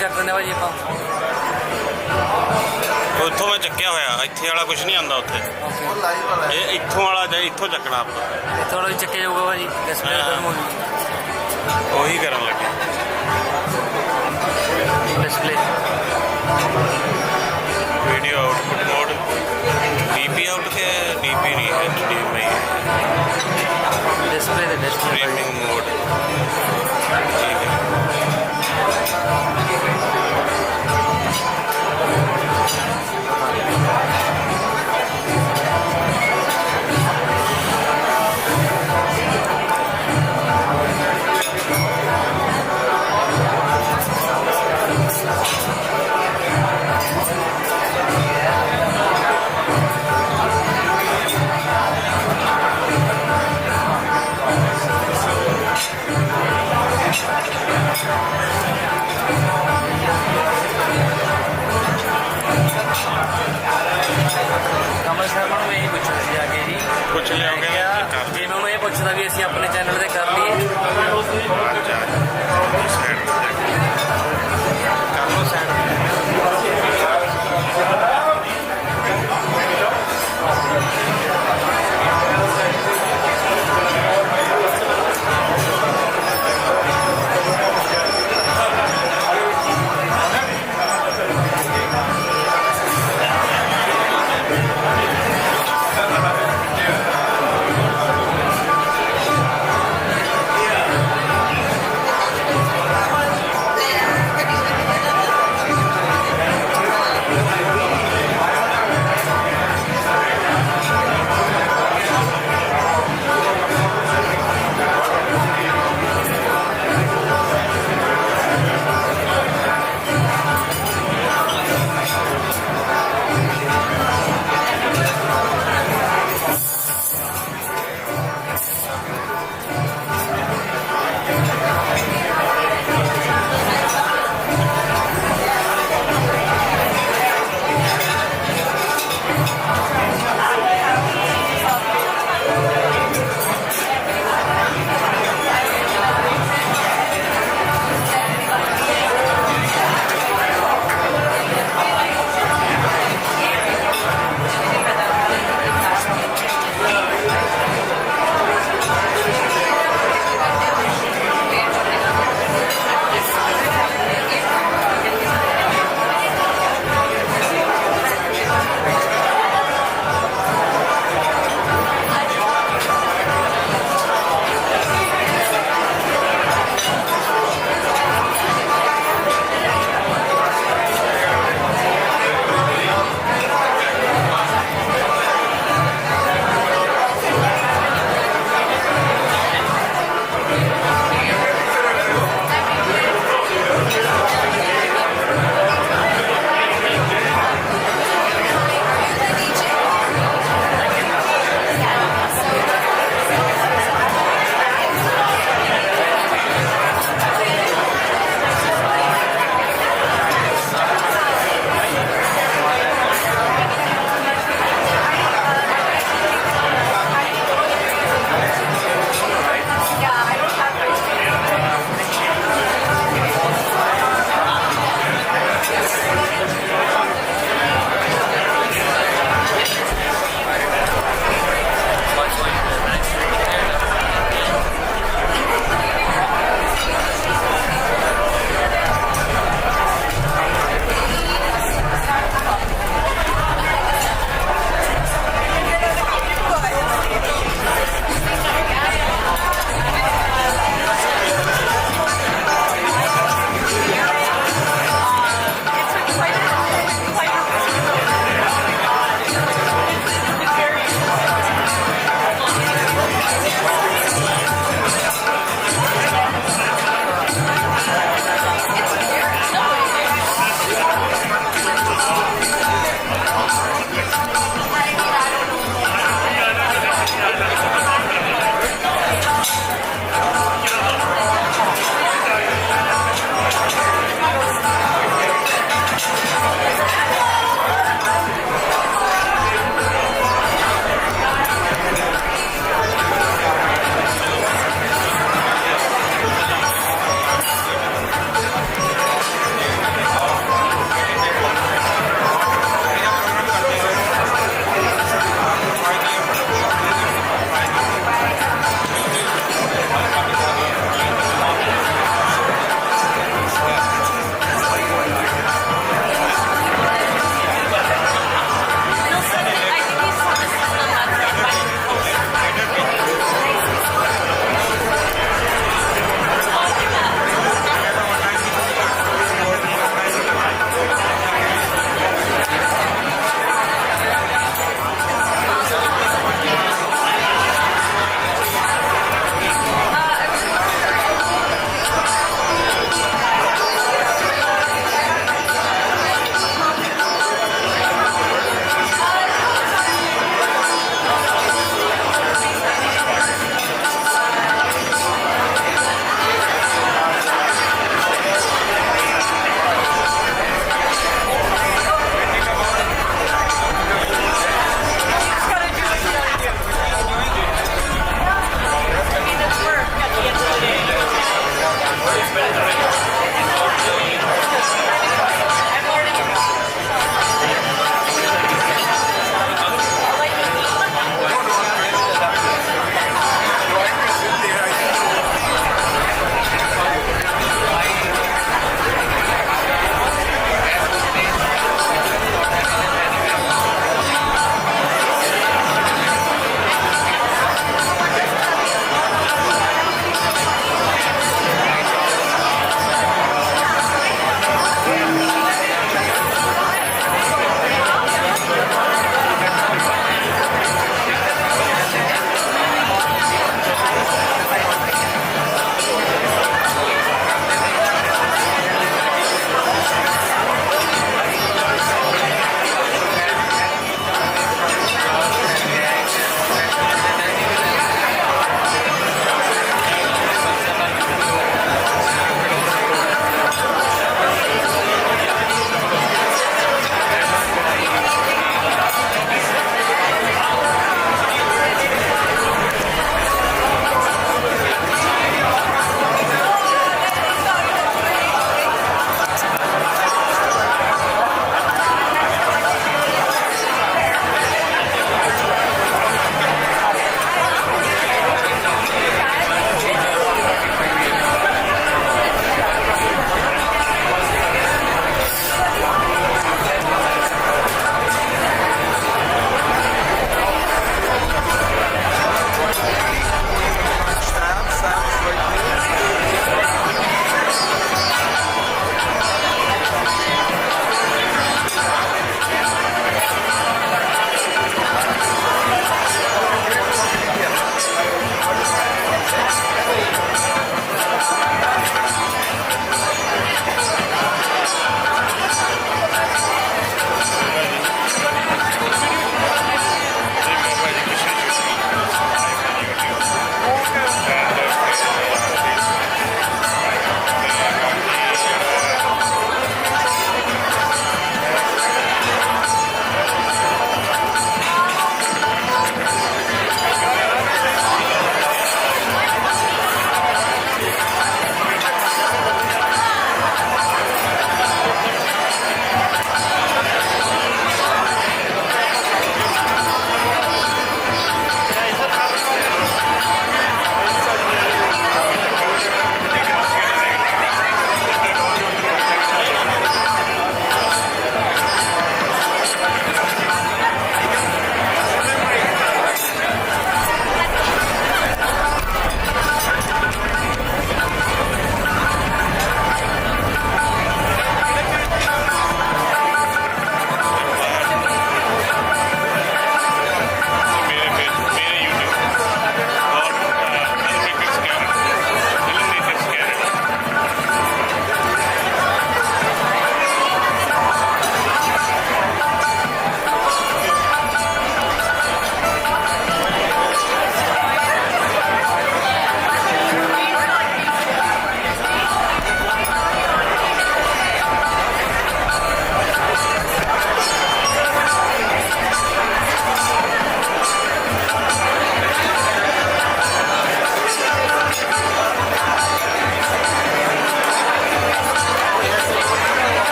ਚੱਕ ਦਿੰਦੇ ਭਾਜੀ ਆਪਾਂ। ਉੱਥੋਂ ਮੈਂ ਚੱਕਿਆ ਹੋਇਆ, ਇੱਥੇ ਵਾਲਾ ਕੁਝ ਨਹੀਂ ਆਉਂਦਾ ਉੱਥੇ। ਇਹ ਇੱਥੋਂ ਵਾਲਾ ਜਾਂ ਇੱਥੋਂ ਚੱਕਣਾ ਆਪਾਂ। ਇੱਥੋਂ ਵਾਲਾ ਵੀ ਚੱਕਿਆ ਜਾਊਗਾ ਭਾਜੀ। ਡਿਸਪਲੇ ਖਤਮ ਹੋ ਗਈ, ਉਹੀ ਕਰਨ ਲੱਗੇ। Display video output mode DP out है, डीपी नहीं है, डीपी डिस्प्ले स्ट्रीमिंग मोड ठीक है। कुछ ले आओगे जी, मैं ये पूछता भी असं अपने चैनल से कर लिए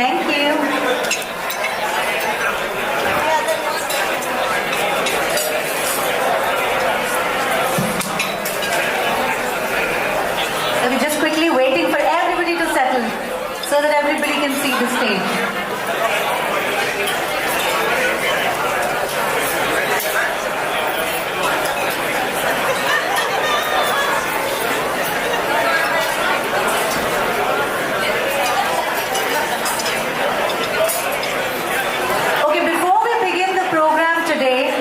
Thank you. So we're just quickly waiting for everybody to settle so that everybody can see the stage. Okay, before we begin the program today,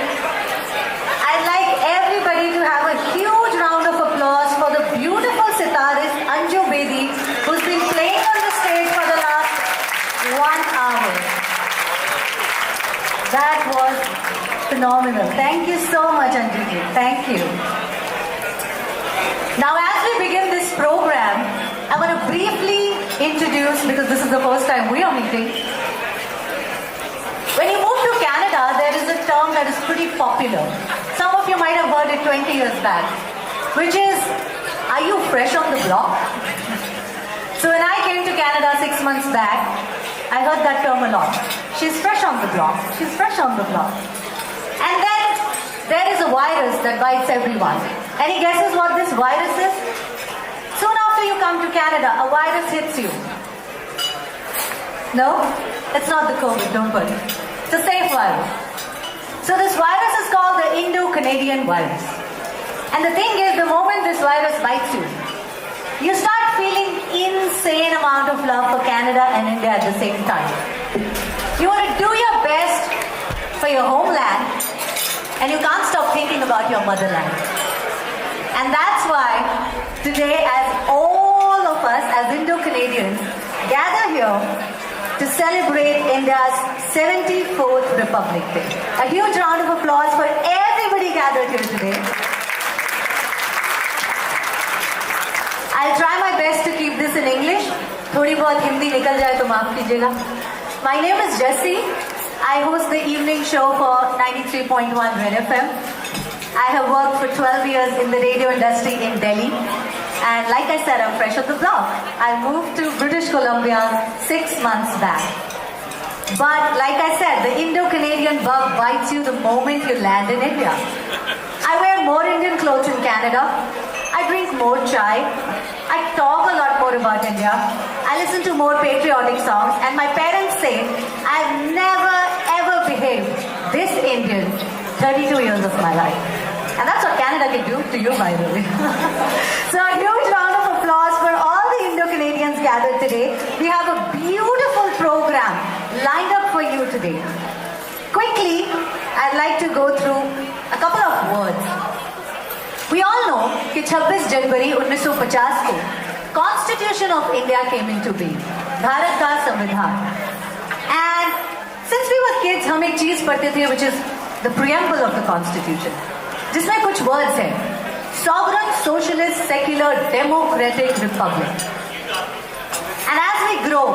I'd like everybody to have a huge round of applause for the beautiful sitarist Anju Bedi, who's been playing on the stage for the last 1 hour. That was phenomenal. Thank you so much, Anju ji. Thank you. Now, as we begin this program, I want to briefly introduce, because this is the first time we are meeting. When you move to Canada, there is a term that is pretty popular. Some of you might have heard it 20 years back, which is, are you fresh on the block? So when I came to Canada 6 months back, I heard that term a lot. She's fresh on the block. She's fresh on the block. And then there is a virus that bites everyone. Any guesses what this virus is? Soon after you come to Canada, a virus hits you. No? It's not the COVID, don't worry. It's a safe virus. So this virus is called the Indo-Canadian virus. And the thing is, the moment this virus bites you, you start feeling insane amount of love for Canada and India at the same time. You want to do your best for your homeland, and you can't stop thinking about your motherland. And that's why today, as all of us, as Indo-Canadians, gather here to celebrate India's 74th Republic Day. A huge round of applause for everybody gathered here today. I'll try my best to keep this in English. थोड़ी बहुत हिंदी निकल जाए तो माफ कीजिएगा. My name is Jessie. I host the evening show for 93.1 Red FM. I have worked for 12 years in the radio industry in Delhi. And like I said, I'm fresh off the block. I moved to British Columbia 6 months back. But like I said, the Indo-Canadian bug bites you the moment you land in India. I wear more Indian clothes in Canada. I drink more chai. I talk a lot more about India. I listen to more patriotic songs. And my parents say I've never ever behaved this Indian 32 years of my life. And that's what Canada can do to you, by the way. So a huge round of applause for all the Indo-Canadians gathered today. We have a beautiful program lined up for you today. Quickly, I'd like to go through a couple of words. We all know कि 26 जनवरी 1950 को Constitution of India came into being. Bharat का संविधान. And since we were kids, हम एक चीज पढ़ते थे, which is the preamble of the Constitution. जिसमें कुछ वर्ड्स हैं. Sovereign, socialist, secular, democratic republic. And as we grow,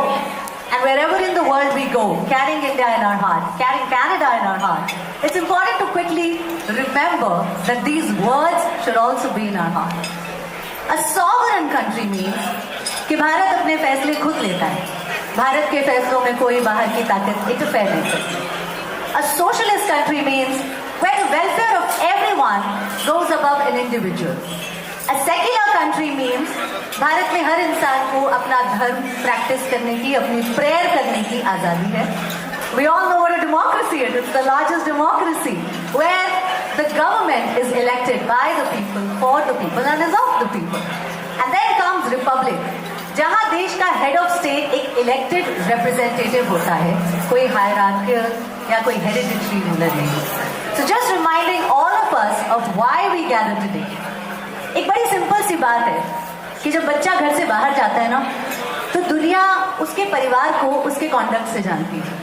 and wherever in the world we go, carrying India in our heart, carrying Canada in our heart, it's important to quickly remember that these words should also be in our heart. A sovereign country means कि भारत अपने फैसले खुद लेता है. भारत के फैसलों में कोई बाहर की ताकत इंटरफेयर नहीं करती. A socialist country means where the welfare of everyone goes above an individual. A secular country means Bharat में हर इंसान को अपना धर्म प्रैक्टिस करने की, अपनी प्रेयर करने की आजादी है. We all know what a democracy is. It's the largest democracy where the government is elected by the people, for the people, and is of the people. And then comes republic, जहाँ देश का head of state एक elected representative होता है, कोई hierarchical या कोई hereditary ruler नहीं. So just reminding all of us of why we gather today. एक बड़ी सिंपल सी बात है कि जब बच्चा घर से बाहर जाता है ना, तो दुनिया उसके परिवार को उसके कॉन्डक्ट से जानती है.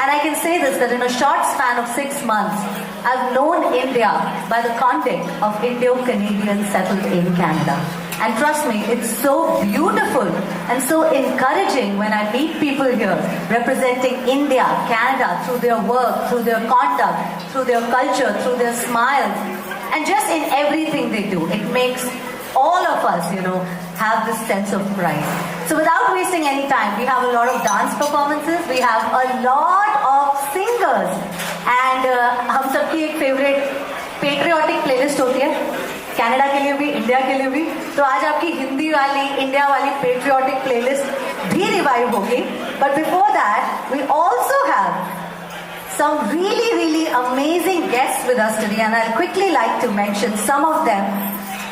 And I can say this, that in a short span of 6 months, I've known India by the conduct of Indo-Canadians settled in Canada. And trust me, it's so beautiful and so encouraging when I meet people here representing India, Canada, through their work, through their conduct, through their culture, through their smiles, and just in everything they do. It makes all of us, have this sense of pride. So without wasting any time, we have a lot of dance performances, we have a lot of singers, and हम सबकी एक favorite patriotic playlist होती है, Canada के लिए भी, India के लिए भी. तो आज आपकी हिंदी वाली, इंडिया वाली patriotic playlist भी revive होगी. But before that, we also have some really amazing guests with us today, and I'd quickly like to mention some of them,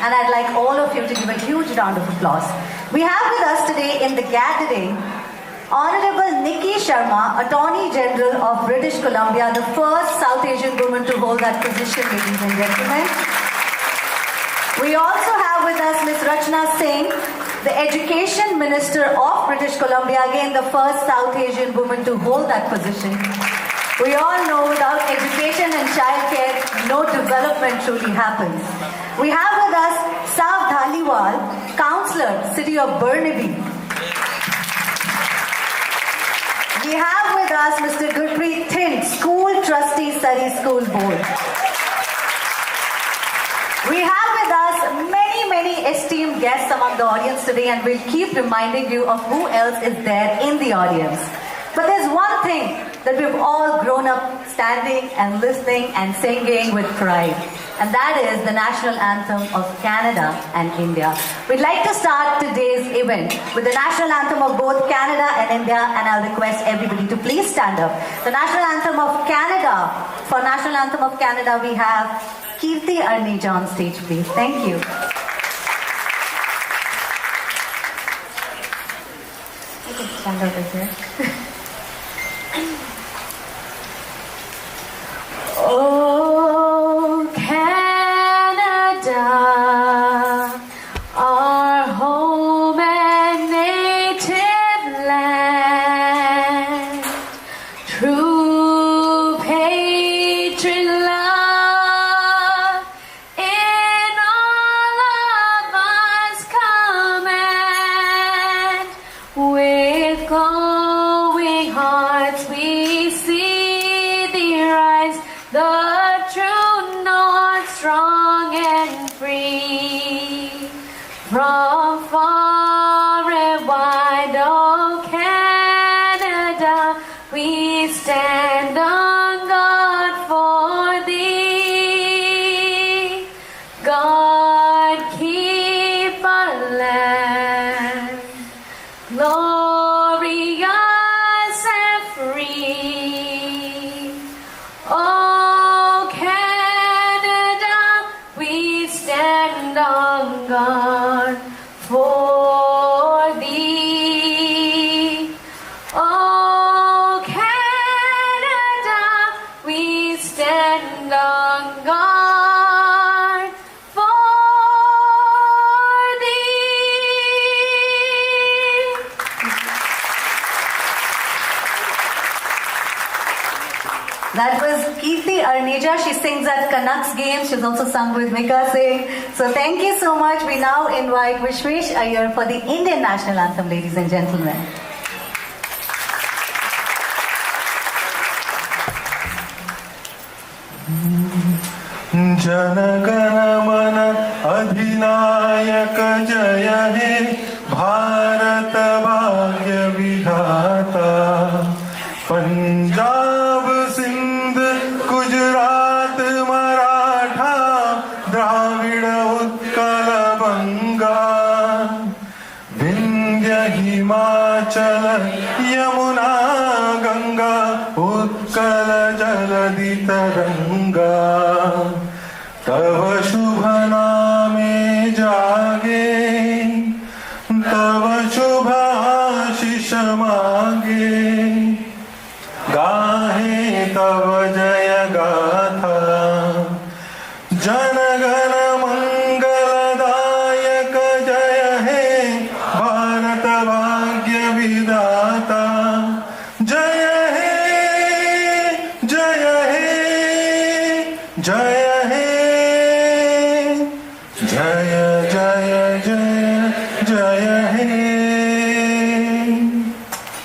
and I'd like all of you to give a huge round of applause. We have with us today in the gathering Honorable Nikki Sharma, Attorney General of British Columbia, the first South Asian woman to hold that position, ladies and gentlemen. We also have with us Ms. Rachna Singh, the Education Minister of British Columbia, again the first South Asian woman to hold that position. We all know without education and childcare, no development truly happens. We have with us Sav Dhaliwal, Councillor, City of Burnaby. We have with us Mr. Gurpreet Thind, School Trustee, Surrey School Board. We have with us many esteemed guests among the audience today, and we'll keep reminding you of who else is there in the audience. But there's one thing that we've all grown up standing and listening and singing with pride, and that is the national anthem of Canada and India. We'd like to start today's event with the national anthem of both Canada and India, and I'll request everybody to please stand up. The national anthem of Canada. For national anthem of Canada, we have Kirti Arneja on stage, please. Thank you. You can stand over here. Oh, Canada, our home and native land, true patron love in all of us command. With glowing hearts we see thee rise, the true north, strong and free. From far and wide, oh Canada, we stand on guard for thee. God keep our land glorious and free. Oh, Canada, we stand on guard for thee. Oh, Canada, we stand on guard for thee. That was Kirti Arneja. She sings at Canucks games. She's also sung with Mika Singh. So thank you so much. We now invite Vishwesh Iyer for the Indian National Anthem, ladies and gentlemen. जनगण मन अधिनायक जय हे भारत भाग्य विधाता पंजाब सिंध गुजरात मराठा द्राविड उत्कल बंगा विंध्य हिमाचल यमुना गंगा उत्कल जलधि तरंगा तव शुभ नामे जागे तव शुभ आशीष मांगे गाहे तव जय गाथा जनगण मंगलदायक जय हे भारत भाग्य विधाता जय हे जय हे जय हे जय जय जय जय हे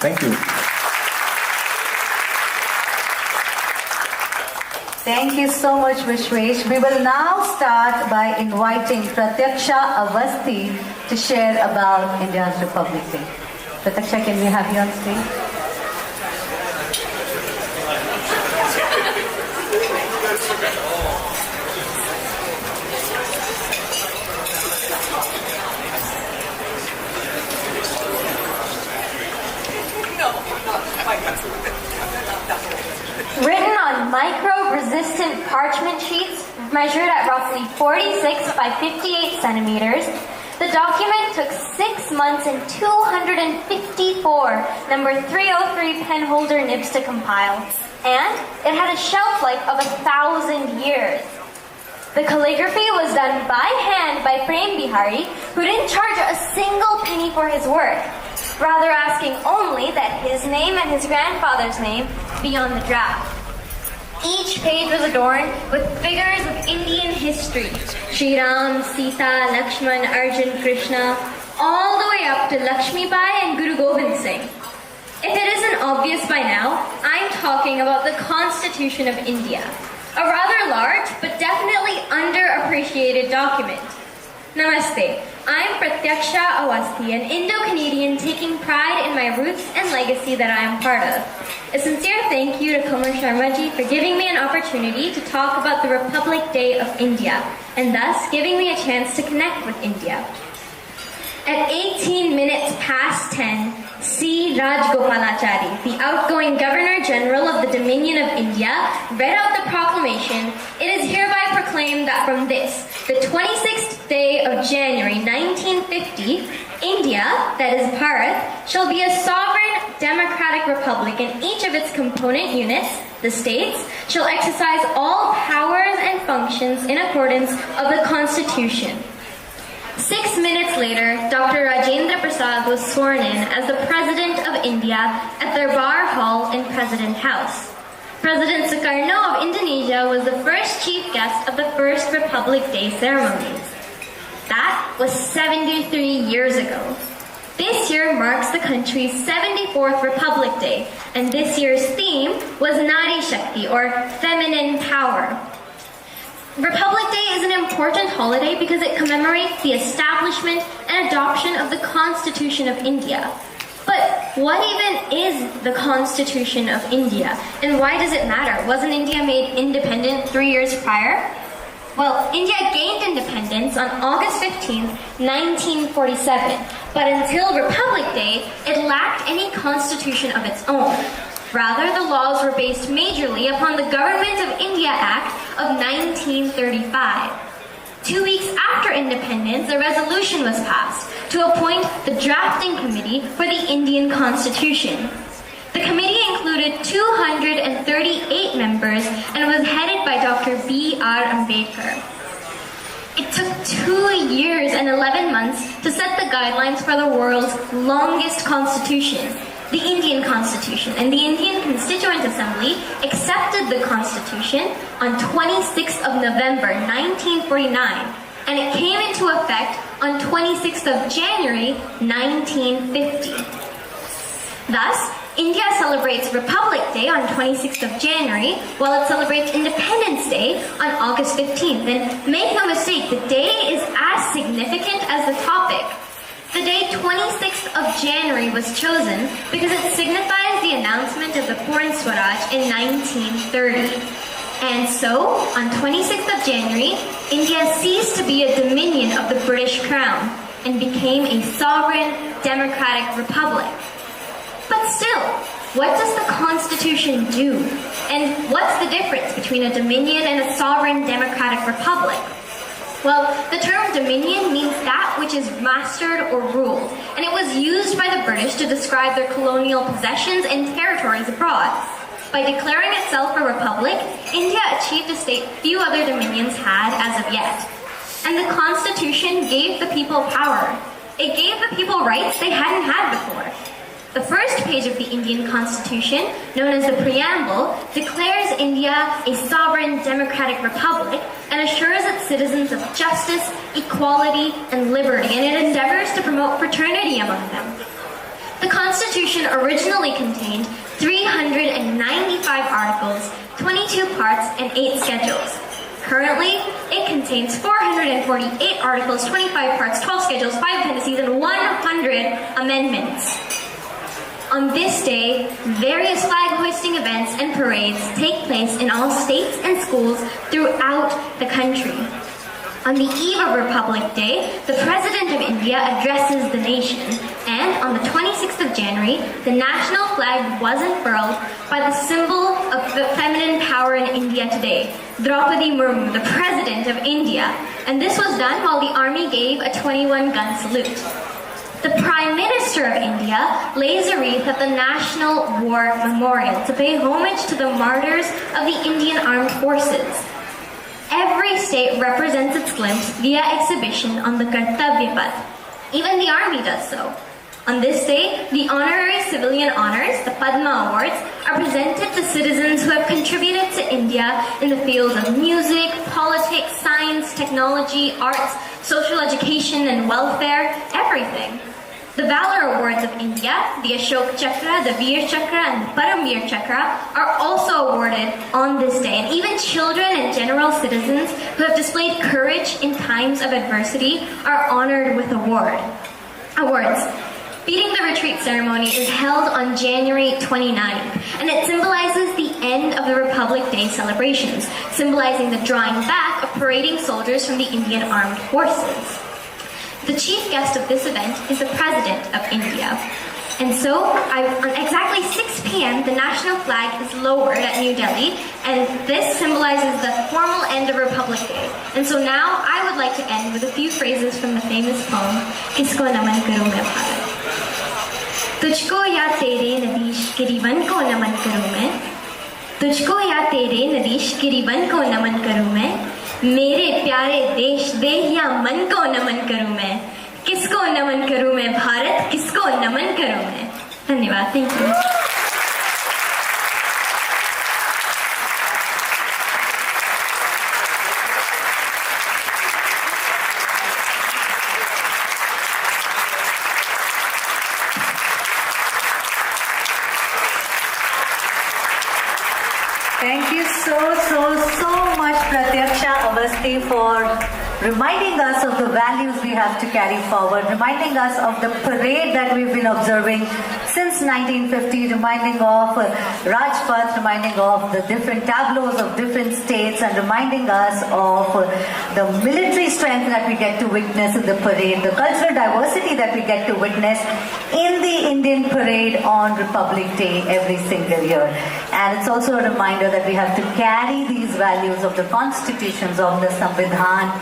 thank you Thank you so much, Vishwesh. We will now start by inviting Pratyaksha Avasthi to share about India's Republic Day. Prataksha, can we have you on stage? Written on micro-resistant parchment sheets measured at roughly 46 by 58 centimeters, the document took 6 months and 254 number 303 penholder nibs to compile, and it had a shelf life of 1,000 years. The calligraphy was done by hand by Prem Bihari, who didn't charge a single penny for his work, rather asking only that his name and his grandfather's name be on the draft. Each page was adorned with figures of Indian history: Sri Ram, Sita, Lakshman, Arjun, Krishna, all the way up to Lakshmi Bai and Guru Gobind Singh. If it isn't obvious by now, I'm talking about the Constitution of India, a rather large but definitely underappreciated document. Namaste, I'm Pratyaksha Awasthi, an Indo-Canadian taking pride in my roots and legacy that I am part of. A sincere thank you to Kamar Sharmaji for giving me an opportunity to talk about the Republic Day of India, and thus giving me a chance to connect with India. At 18 minutes past 10, C. Rajgopalachari, the outgoing Governor-General of the Dominion of India, read out the proclamation. It is hereby proclaimed that from this, the 26th day of January 1950, India, that is Bharat, shall be a sovereign democratic republic, and each of its component units, the states, shall exercise all powers and functions in accordance of the Constitution. 6 minutes later, Dr. Rajendra Prasad was sworn in as the President of India at the Bar Hall in President House. President Sukarno of Indonesia was the first chief guest of the first Republic Day ceremonies. That was 73 years ago. This year marks the country's 74th Republic Day, and this year's theme was Nari Shakti, or feminine power. Republic Day is an important holiday because it commemorates the establishment and adoption of the Constitution of India. But what even is the Constitution of India, and why does it matter? Wasn't India made independent 3 years prior? Well, India gained independence on August 15th, 1947, but until Republic Day, it lacked any constitution of its own. Rather, the laws were based majorly upon the Government of India Act of 1935. 2 weeks after independence, a resolution was passed to appoint the drafting committee for the Indian Constitution. The committee included 238 members and was headed by Dr. B.R. Ambedkar. It took 2 years and 11 months to set the guidelines for the world's longest constitution, the Indian Constitution, and the Indian Constituent Assembly accepted the Constitution on 26th of November 1949, and it came into effect on 26th of January 1950. Thus, India celebrates Republic Day on 26th of January, while it celebrates Independence Day on August 15th. And make no mistake, the day is as significant as the topic. The day 26th of January was chosen because it signifies the announcement of the Purna Swaraj in 1930. And so, on 26th of January, India ceased to be a dominion of the British Crown and became a sovereign democratic republic. But still, what does the Constitution do? And what's the difference between a dominion and a sovereign democratic republic? Well, the term dominion means that which is mastered or ruled, and it was used by the British to describe their colonial possessions and territories abroad. By declaring itself a republic, India achieved a state few other dominions had as of yet. And the Constitution gave the people power. It gave the people rights they hadn't had before. The first page of the Indian Constitution, known as the Preamble, declares India a sovereign democratic republic and assures its citizens of justice, equality, and liberty, and it endeavors to promote fraternity among them. The Constitution originally contained 395 articles, 22 parts, and 8 schedules. Currently, it contains 448 articles, 25 parts, 12 schedules, 5 appendices, and 100 amendments. On this day, various flag hoisting events and parades take place in all states and schools throughout the country. On the eve of Republic Day, the President of India addresses the nation, and on the 26th of January, the national flag was unfurled by the symbol of the feminine power in India today, Draupadi Murmu, the President of India, and this was done while the army gave a 21-gun salute. The Prime Minister of India lays a wreath at the National War Memorial to pay homage to the martyrs of the Indian Armed Forces. Every state represents its glimpse via exhibition on the Kartavya Path. Even the army does so. On this day, the honorary civilian honors, the Padma Awards, are presented to citizens who have contributed to India in the fields of music, politics, science, technology, arts, social education, and welfare, everything. The Valor Awards of India, the Ashok Chakra, the Veer Chakra, and the Paramveer Chakra are also awarded on this day. And even children and general citizens who have displayed courage in times of adversity are honored with awards. Beating the Retreat ceremony is held on January 29th, and it symbolizes the end of the Republic Day celebrations, symbolizing the drawing back of parading soldiers from the Indian Armed Forces. The chief guest of this event is the President of India. And so, on exactly 6 p.m., the national flag is lowered at New Delhi, and this symbolizes the formal end of Republic Day. And so now, I would like to end with a few phrases from the famous poem, Kisko Naman Karu Main Bharat. तुझको या तेरे नदीश गिरिवन को नमन करूं मैं, तुझको या तेरे नदीश गिरिवन को नमन करूं मैं, मेरे प्यारे देश देह या मन को नमन करूं मैं, किसको नमन करूं मैं भारत, किसको नमन करूं मैं. धन्यवाद. Thank you. Thank you so much, Pratyaksha Awasthi, for reminding us of the values we have to carry forward, reminding us of the parade that we've been observing since 1950, reminding of Rajpath, reminding of the different tableaus of different states, and reminding us of the military strength that we get to witness in the parade, the cultural diversity that we get to witness in the Indian parade on Republic Day every single year. And it's also a reminder that we have to carry these values of the constitutions, of the Samvidhan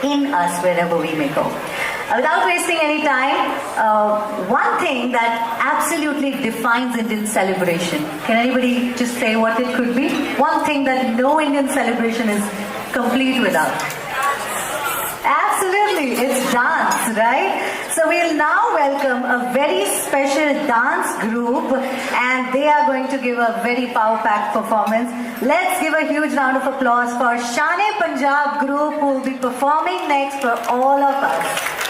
in us wherever we may go. Without wasting any time, one thing that absolutely defines Indian celebration. Can anybody just say what it could be? One thing that no Indian celebration is complete without. Absolutely, it's dance, right? So we'll now welcome a very special dance group, and they are going to give a very power-packed performance. Let's give a huge round of applause for Shane Punjab group, who will be performing next for all of us.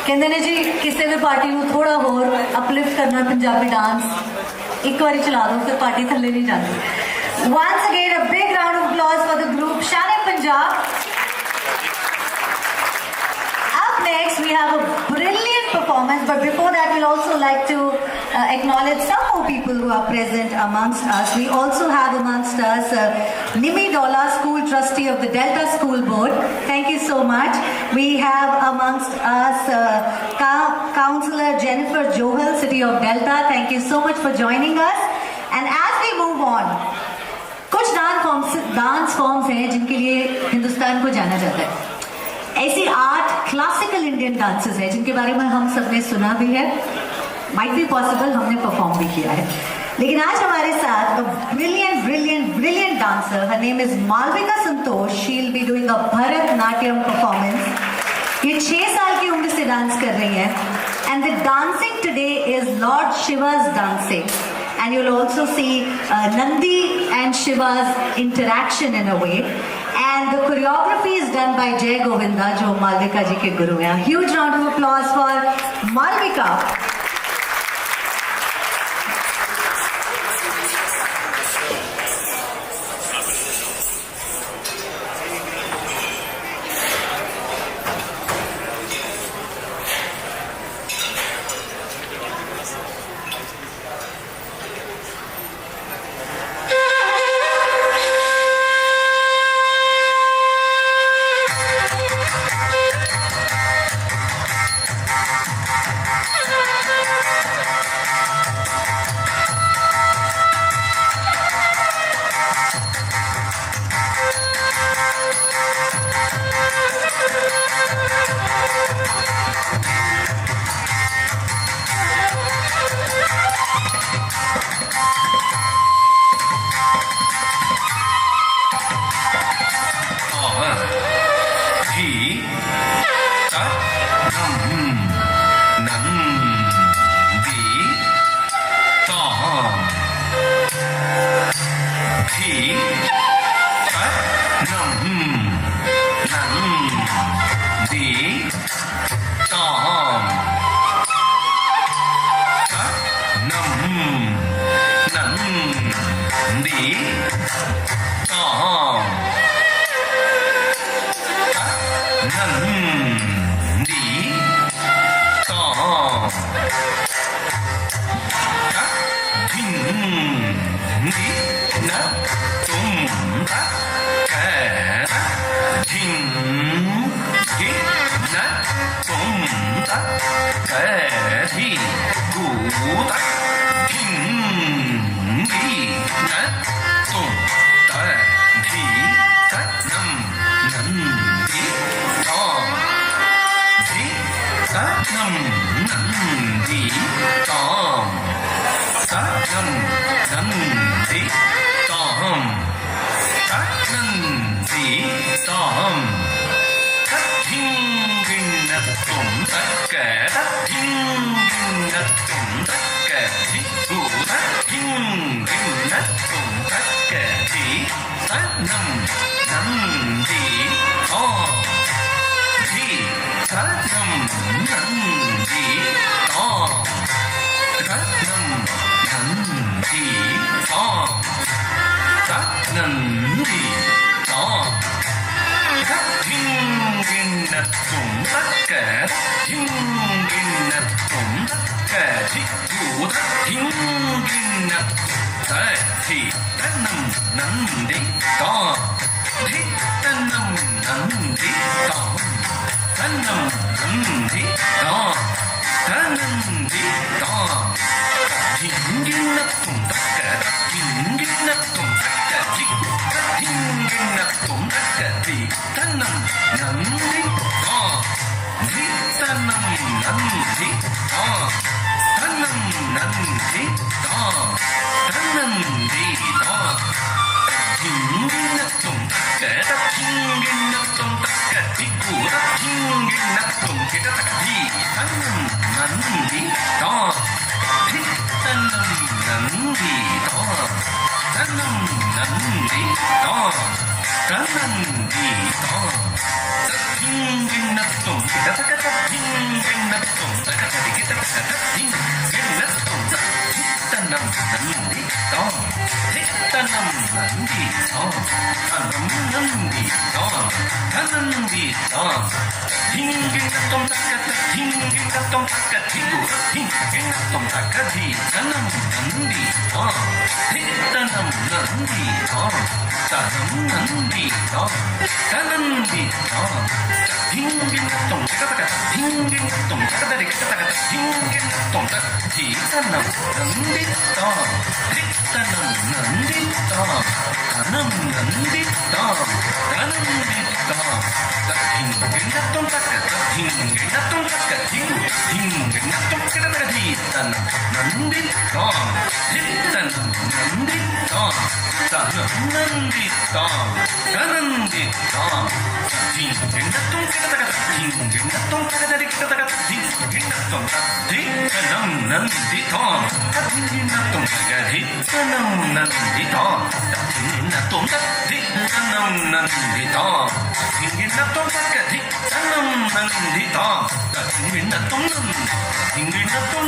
ਕਹਿੰਦੇ ਨੇ ਜੀ ਕਿਸੇ ਵੀ party ਨੂੰ ਥੋੜਾ ਹੋਰ uplift ਕਰਨਾ Punjabi dance ਇੱਕ ਵਾਰੀ ਚਲਾ ਦੋ ਫਿਰ ਪਾਰਟੀ ਥੱਲੇ ਨਹੀਂ ਜਾਂਦੀ। Once again a big round of applause for the group Shane Punjab. Up next we have a brilliant performance performance. But before that, we'll also like to acknowledge some more people who are present amongst us. We also have amongst us Nimi Dola, School Trustee of the Delta School Board. Thank you so much. We have amongst us Councillor Jennifer Johal, City of Delta. Thank you so much for joining us. And as we move on, कुछ dance forms हैं जिनके लिए हिंदुस्तान को जाना जाता है. ऐसी 8 classical Indian dances हैं जिनके बारे में हम सबने सुना भी है, माइट बी पॉसिबल हमने परफॉर्म भी किया है. लेकिन आज हमारे साथ brilliant dancer, her name is Malavika Santosh. She will be doing a Bharatanatyam performance. ये 6 साल की उम्र से डांस कर रही है. And the dancing today is lord Shiva's dancing. And you'll also see Nandi and Shiva's interaction in a way. And the choreography is done by Jay Govinda, जो मालविका जी के गुरु हैं. Huge round of applause for Malvika. Ding ding dong, tom taka thigu thing gina tom taka thi tanam nandi thi tanam nandi tanam nandi tanandi thing gina tom taka thing gina tom taka dari taka thing gina tom taka thi tanam nandi thi tanam nandi tanam nandi tanandi hinggina tom taka hinggina tom taka hinggina tom taka dari tanam nandi tanam nandi tanam nandi tanandi hinggina tom taka hinggina tom taka dari taka hinggina tom tanam nandi hinggina tom taka tanam nandi hinggina tom taka tanam nandi hinggina tom taka tanam nandi hinggina tom hinggina tom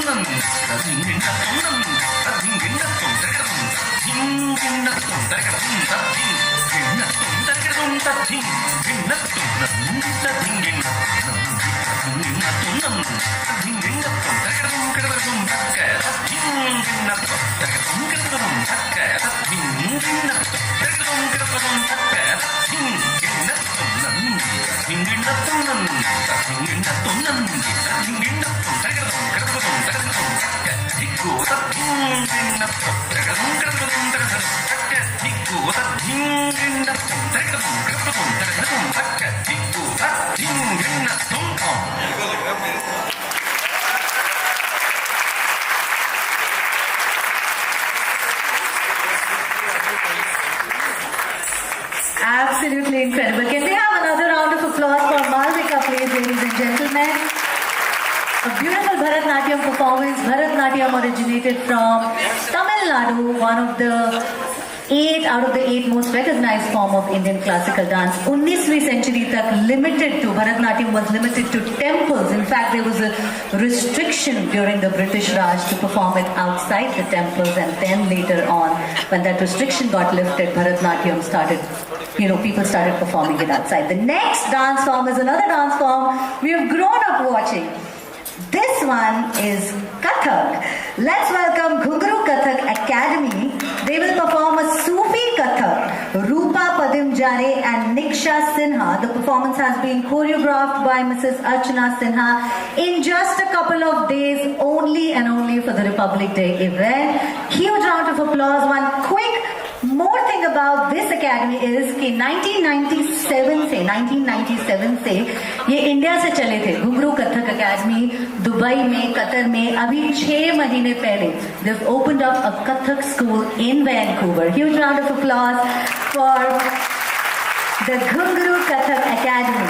hinggina tom hinggina tom taka hinggina tom taka hinggina tom taka hinggina tom nandi hinggina hinggina tom hinggina tom taka hinggina tom taka hinggina tom taka hinggina tom taka hinggina tom taka hinggina tom nandi hinggina tom nandi hinggina tom nandi hinggina tom taka hiku hinggina tom taka hiku hinggina tom taka hiku hinggina tom. Absolutely incredible. Can we have another round of applause for Malvika, please, ladies and gentlemen? A beautiful Bharatnatyam performance. Bharatnatyam originated from Tamil Nadu, one of the 8 out of the 8 most recognized form of Indian classical dance. 19वीं century तक limited to Bharatnatyam was limited to temples. In fact, there was a restriction during the British Raj to perform it outside the temples, and then later on, when that restriction got lifted, Bharatnatyam started, people started performing it outside. The next dance form is another dance form we have grown up watching. This one is Kathak. Let's welcome Ghungru Kathak Academy. They will perform a Sufi Kathak. Rupa Padimjare and Niksha Sinha. The performance has been choreographed by Mrs. Archana Sinha in just a couple of days, only and only for the Republic Day event. Huge round of applause. One quick more thing about this academy is कि 1997 से ये India से चले थे. घुंघरू Kathak academy Dubai में, Qatar में. अभी 6 महीने पहले they've opened up a Kathak school in Vancouver. Huge round of applause for the Ghungru Kathak Academy.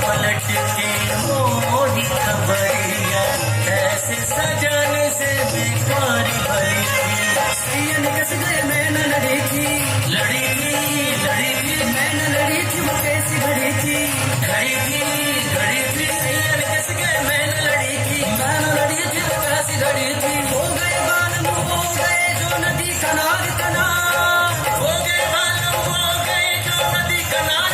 पलट के मोरी खबरिया ऐसे सजन से बेकार भरी थी कस गए मैं न लड़ी थी मैं न लड़ी थी वो कैसी घड़ी थी सैयद कस गए मैं न लड़ी थी वो कैसी घड़ी थी हो गए बालम हो गए जो नदी कनार हो गए बालम हो गए जो नदी कनार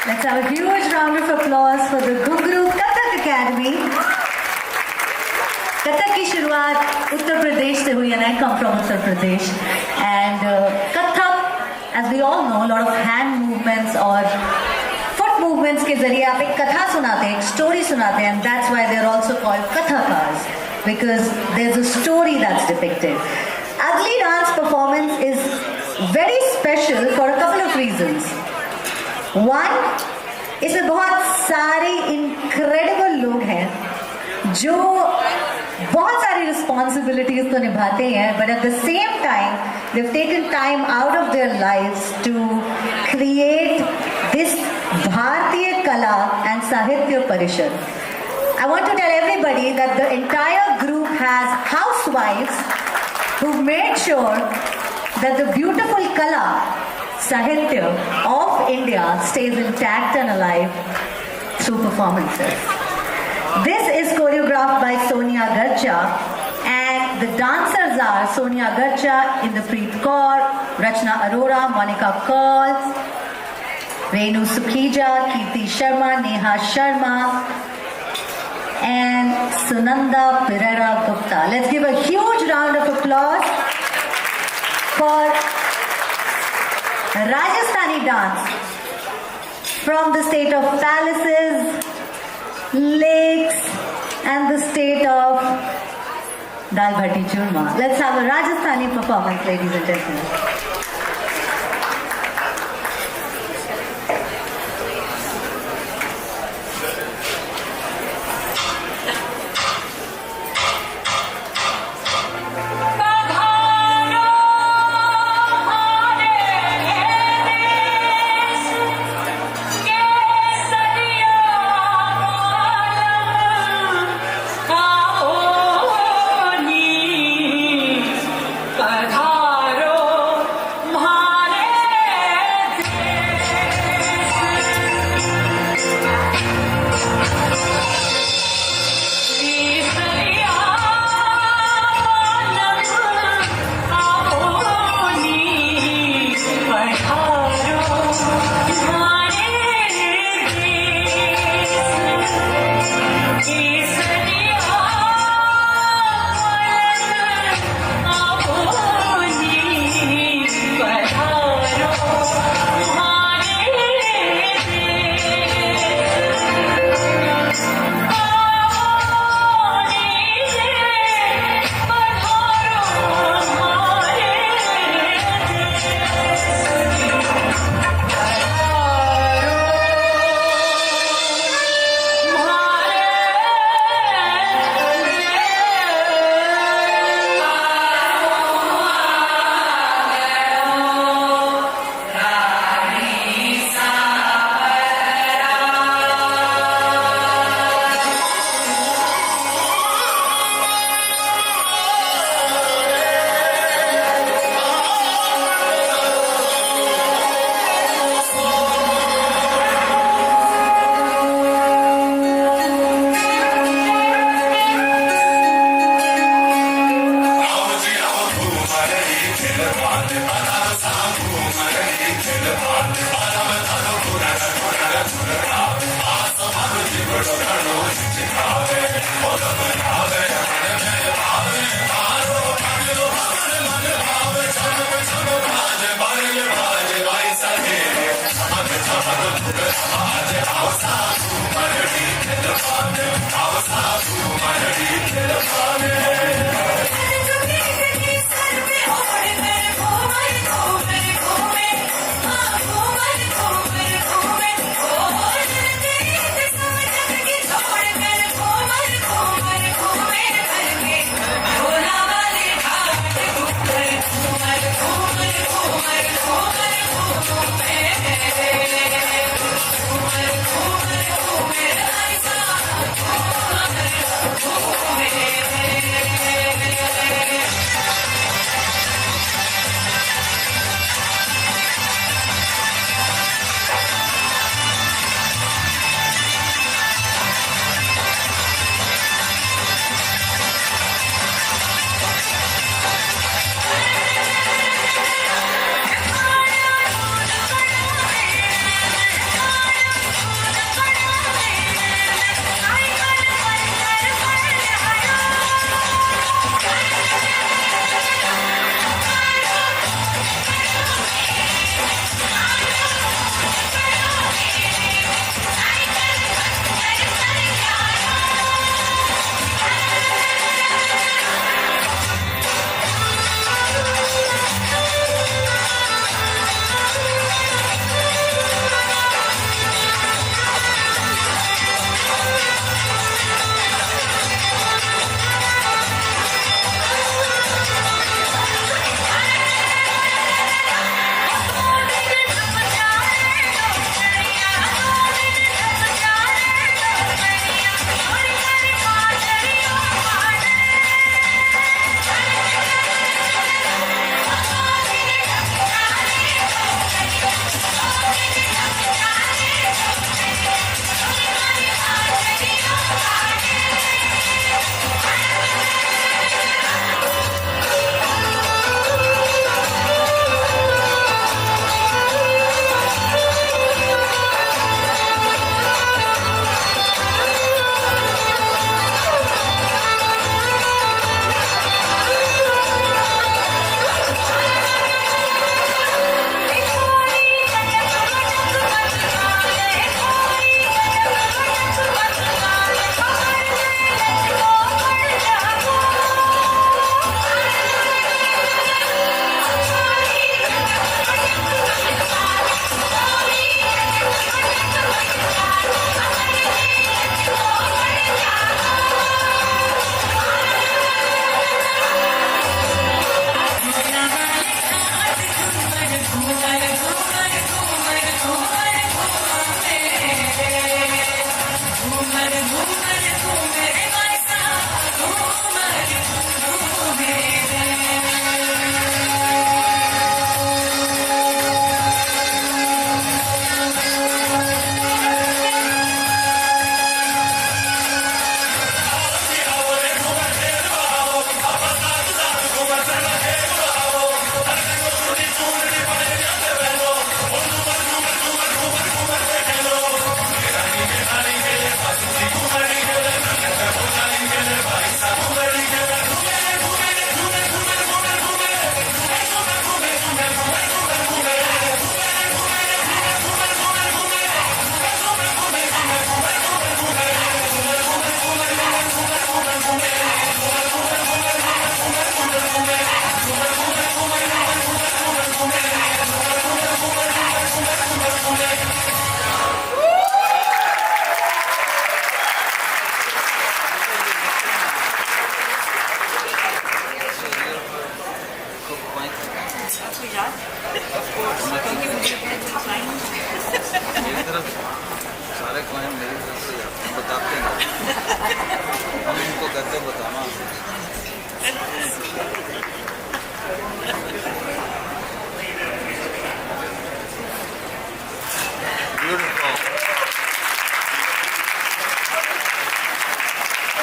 Let's have a huge round of applause for the Gungru Kathak Academy. Kathak की शुरुआत उत्तर प्रदेश से हुई and I come from Uttar Pradesh. And Kathak, as we all know, a lot of hand movements or foot movements के जरिए आप एक कथा सुनाते हैं, एक story सुनाते हैं, and that's why they're also called Kathakars, because there's a story that's depicted. Agli dance performance is very special for a couple of reasons. One, इसमें बहुत सारे incredible लोग हैं जो बहुत सारी responsibilities तो निभाते हैं, but at the same time they've taken time out of their lives to create this Bharatiya Kala and Sahitya Parishad. I want to tell everybody that the entire group has housewives who've made sure that the beautiful Kala Sahitya of India stays intact and alive through performances. This is choreographed by Sonia Garcha, and the dancers are Sonia Garcha, Inderpreet Kaur, Rachna Arora, Monica Kaul, Renu Sukhija, Kirti Sharma, Neha Sharma, and Sunanda Pereira Gupta. Let's give a huge round of applause for Rajasthani dance from the state of palaces, lakes, and the state of Dal Bhati Churma. Let's have a Rajasthani performance, ladies and gentlemen. पधारो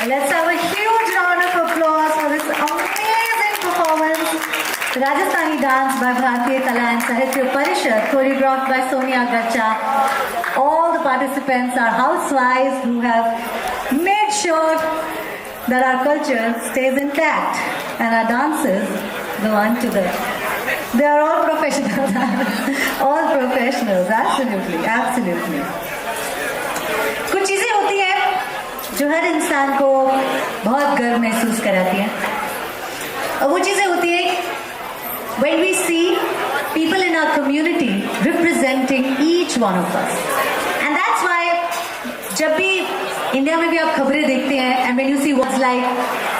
Let's have a huge round of applause for this amazing performance. Rajasthani dance by Bharatiya Kala and Sahitya Parishad, choreographed by Sonia Gacha. All the participants are housewives who have made sure that our culture stays intact and our dances go on to the... They are all professionals. All professionals, absolutely, absolutely. कुछ चीजें होती हैं जो हर इंसान को बहुत गर्व महसूस कराती हैं और वो चीजें होती हैं when we see people in our community representing each one of us, and that's why जब भी इंडिया में भी आप खबरें देखते हैं and when you see words like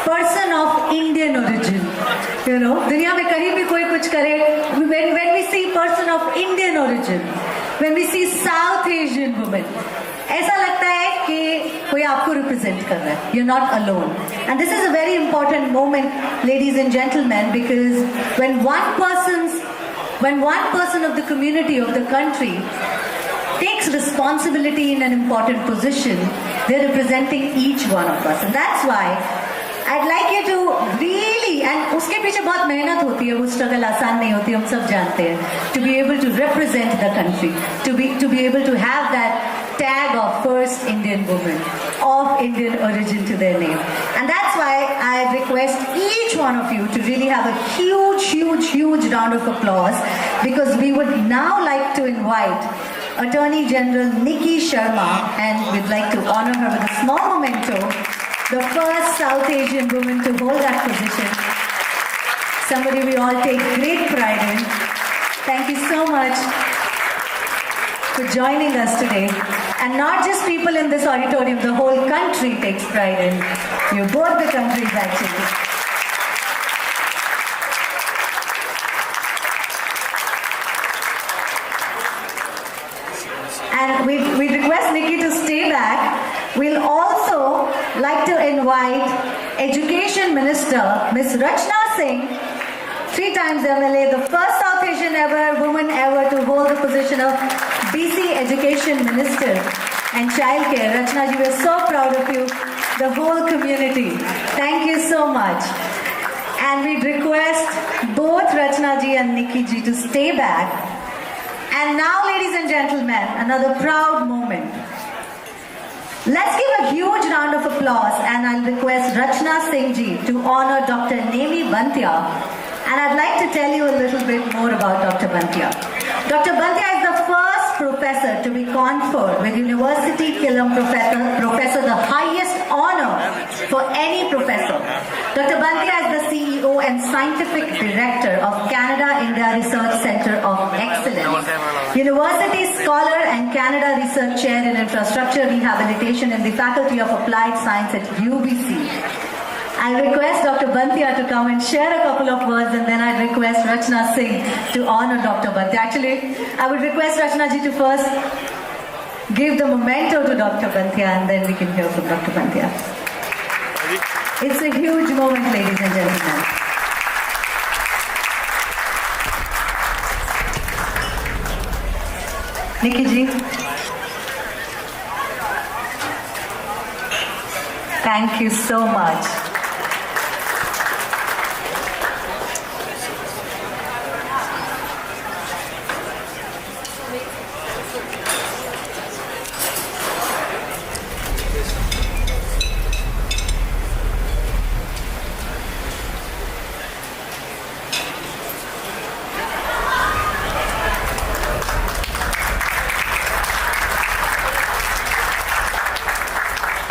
person of Indian origin, you know, दुनिया में कहीं भी कोई कुछ करे, when we see person of Indian origin, when we see South Asian women, ऐसा लगता है कि कोई आपको रिप्रेजेंट कर रहा है. You're not alone. And this is a very important moment, ladies and gentlemen, because when one person of the community, of the country, takes responsibility in an important position, they're representing each one of us. And that's why I'd like you to really, and उसके पीछे बहुत मेहनत होती है, वो struggle आसान नहीं होती, हम सब जानते हैं, to be able to represent the country, to be able to have that tag of first Indian woman of Indian origin to their name. And that's why I request each one of you to really have a huge round of applause, because we would now like to invite Attorney General Nikki Sharma, and we'd like to honor her with a small memento, the first South Asian woman to hold that position. Somebody we all take great pride in. Thank you so much for joining us today. And not just people in this auditorium, the whole country takes pride in you, both the countries actually. And we request Nikki to stay back. We'll also like to invite Education Minister, Ms. Rachna Singh, 3 times MLA, the first South Asian woman ever to hold the position of BC Education Minister and Childcare. Rachna ji, we're so proud of you, the whole community. Thank you so much. And we request both Rachna ji and Nikki ji to stay back. And now, ladies and gentlemen, another proud moment. Let's give a huge round of applause, and I'll request Rachna Singh ji to honor Dr. Nemi Bantia. And I'd like to tell you a little bit more about Dr. Bantia. Dr. Bantia is the first professor to be conferred with University Killam professor, the highest honor for any professor. Dr. Bantia is the CEO and Scientific Director of Canada India Research Centre of Excellence, University Scholar and Canada Research Chair in Infrastructure Rehabilitation in the Faculty of Applied Science at UBC. I request Dr. Bantia to come and share a couple of words, and then I request Rachna Singh to honor Dr. Bantia. Actually, I would request Rachna ji to first give the memento to Dr. Bantia, and then we can hear from Dr. Bantia. It's a huge moment, ladies and gentlemen. Nikki ji. Thank you so much.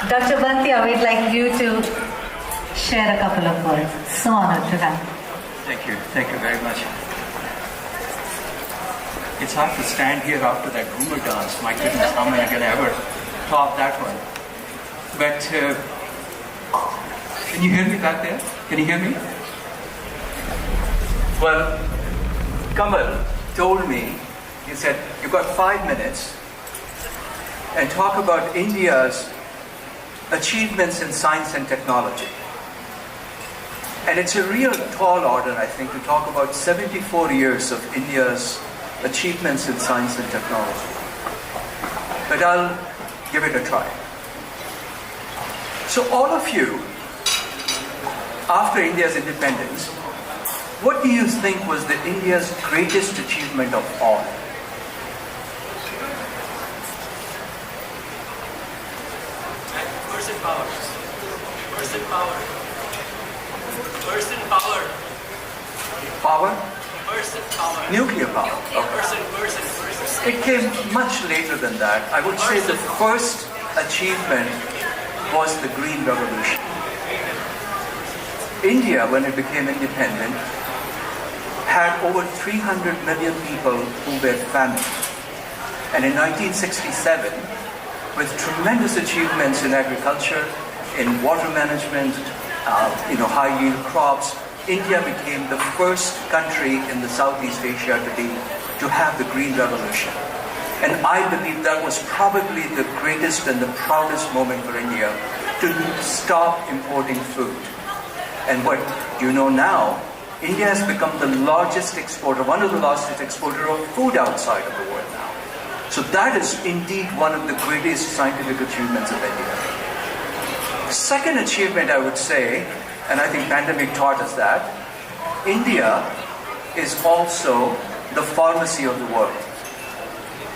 Dr. Bantia, we'd like you to share a couple of words. So honored to have. Thank you very much. It's hard to stand here after that Goomer dance. My goodness, how am I going to ever top that one? But can you hear me back there? Can you hear me? Well, Kamal told me, he said, you've got 5 minutes and talk about India's achievements in science and technology. And it's a real tall order, I think, to talk about 74 years of India's achievements in science and technology. But I'll give it a try. So all of you, after India's independence, what do you think was the India's greatest achievement of all? Person power. Person power. Person power. Power? Person power. Nuclear power. Okay. Person. It came much later than that. I would say the first achievement was the Green Revolution. India, when it became independent, had over 300 million people who were famished. And in 1967, with tremendous achievements in agriculture, in water management, high yield crops, India became the first country in the Southeast Asia to have the Green Revolution. And I believe that was probably the greatest and the proudest moment for India to stop importing food. And what you know now, India has become the largest exporter, one of the largest exporters of food outside of the world now. So that is indeed one of the greatest scientific achievements of India. Second achievement, I would say, and I think pandemic taught us that, India is also the pharmacy of the world.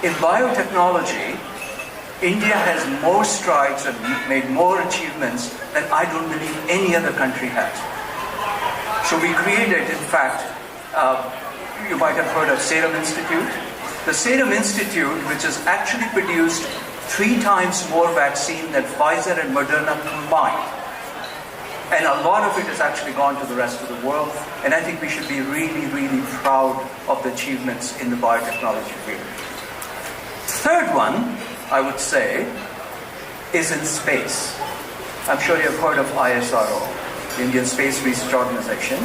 In biotechnology, India has more strides and made more achievements than I don't believe any other country has. So we created, in fact, you might have heard of Serum Institute. The Serum Institute, which has actually produced 3 times more vaccine than Pfizer and Moderna combined. And a lot of it has actually gone to the rest of the world. And I think we should be really, really proud of the achievements in the biotechnology field. Third one, I would say, is in space. I'm sure you've heard of ISRO, the Indian Space Research Organization.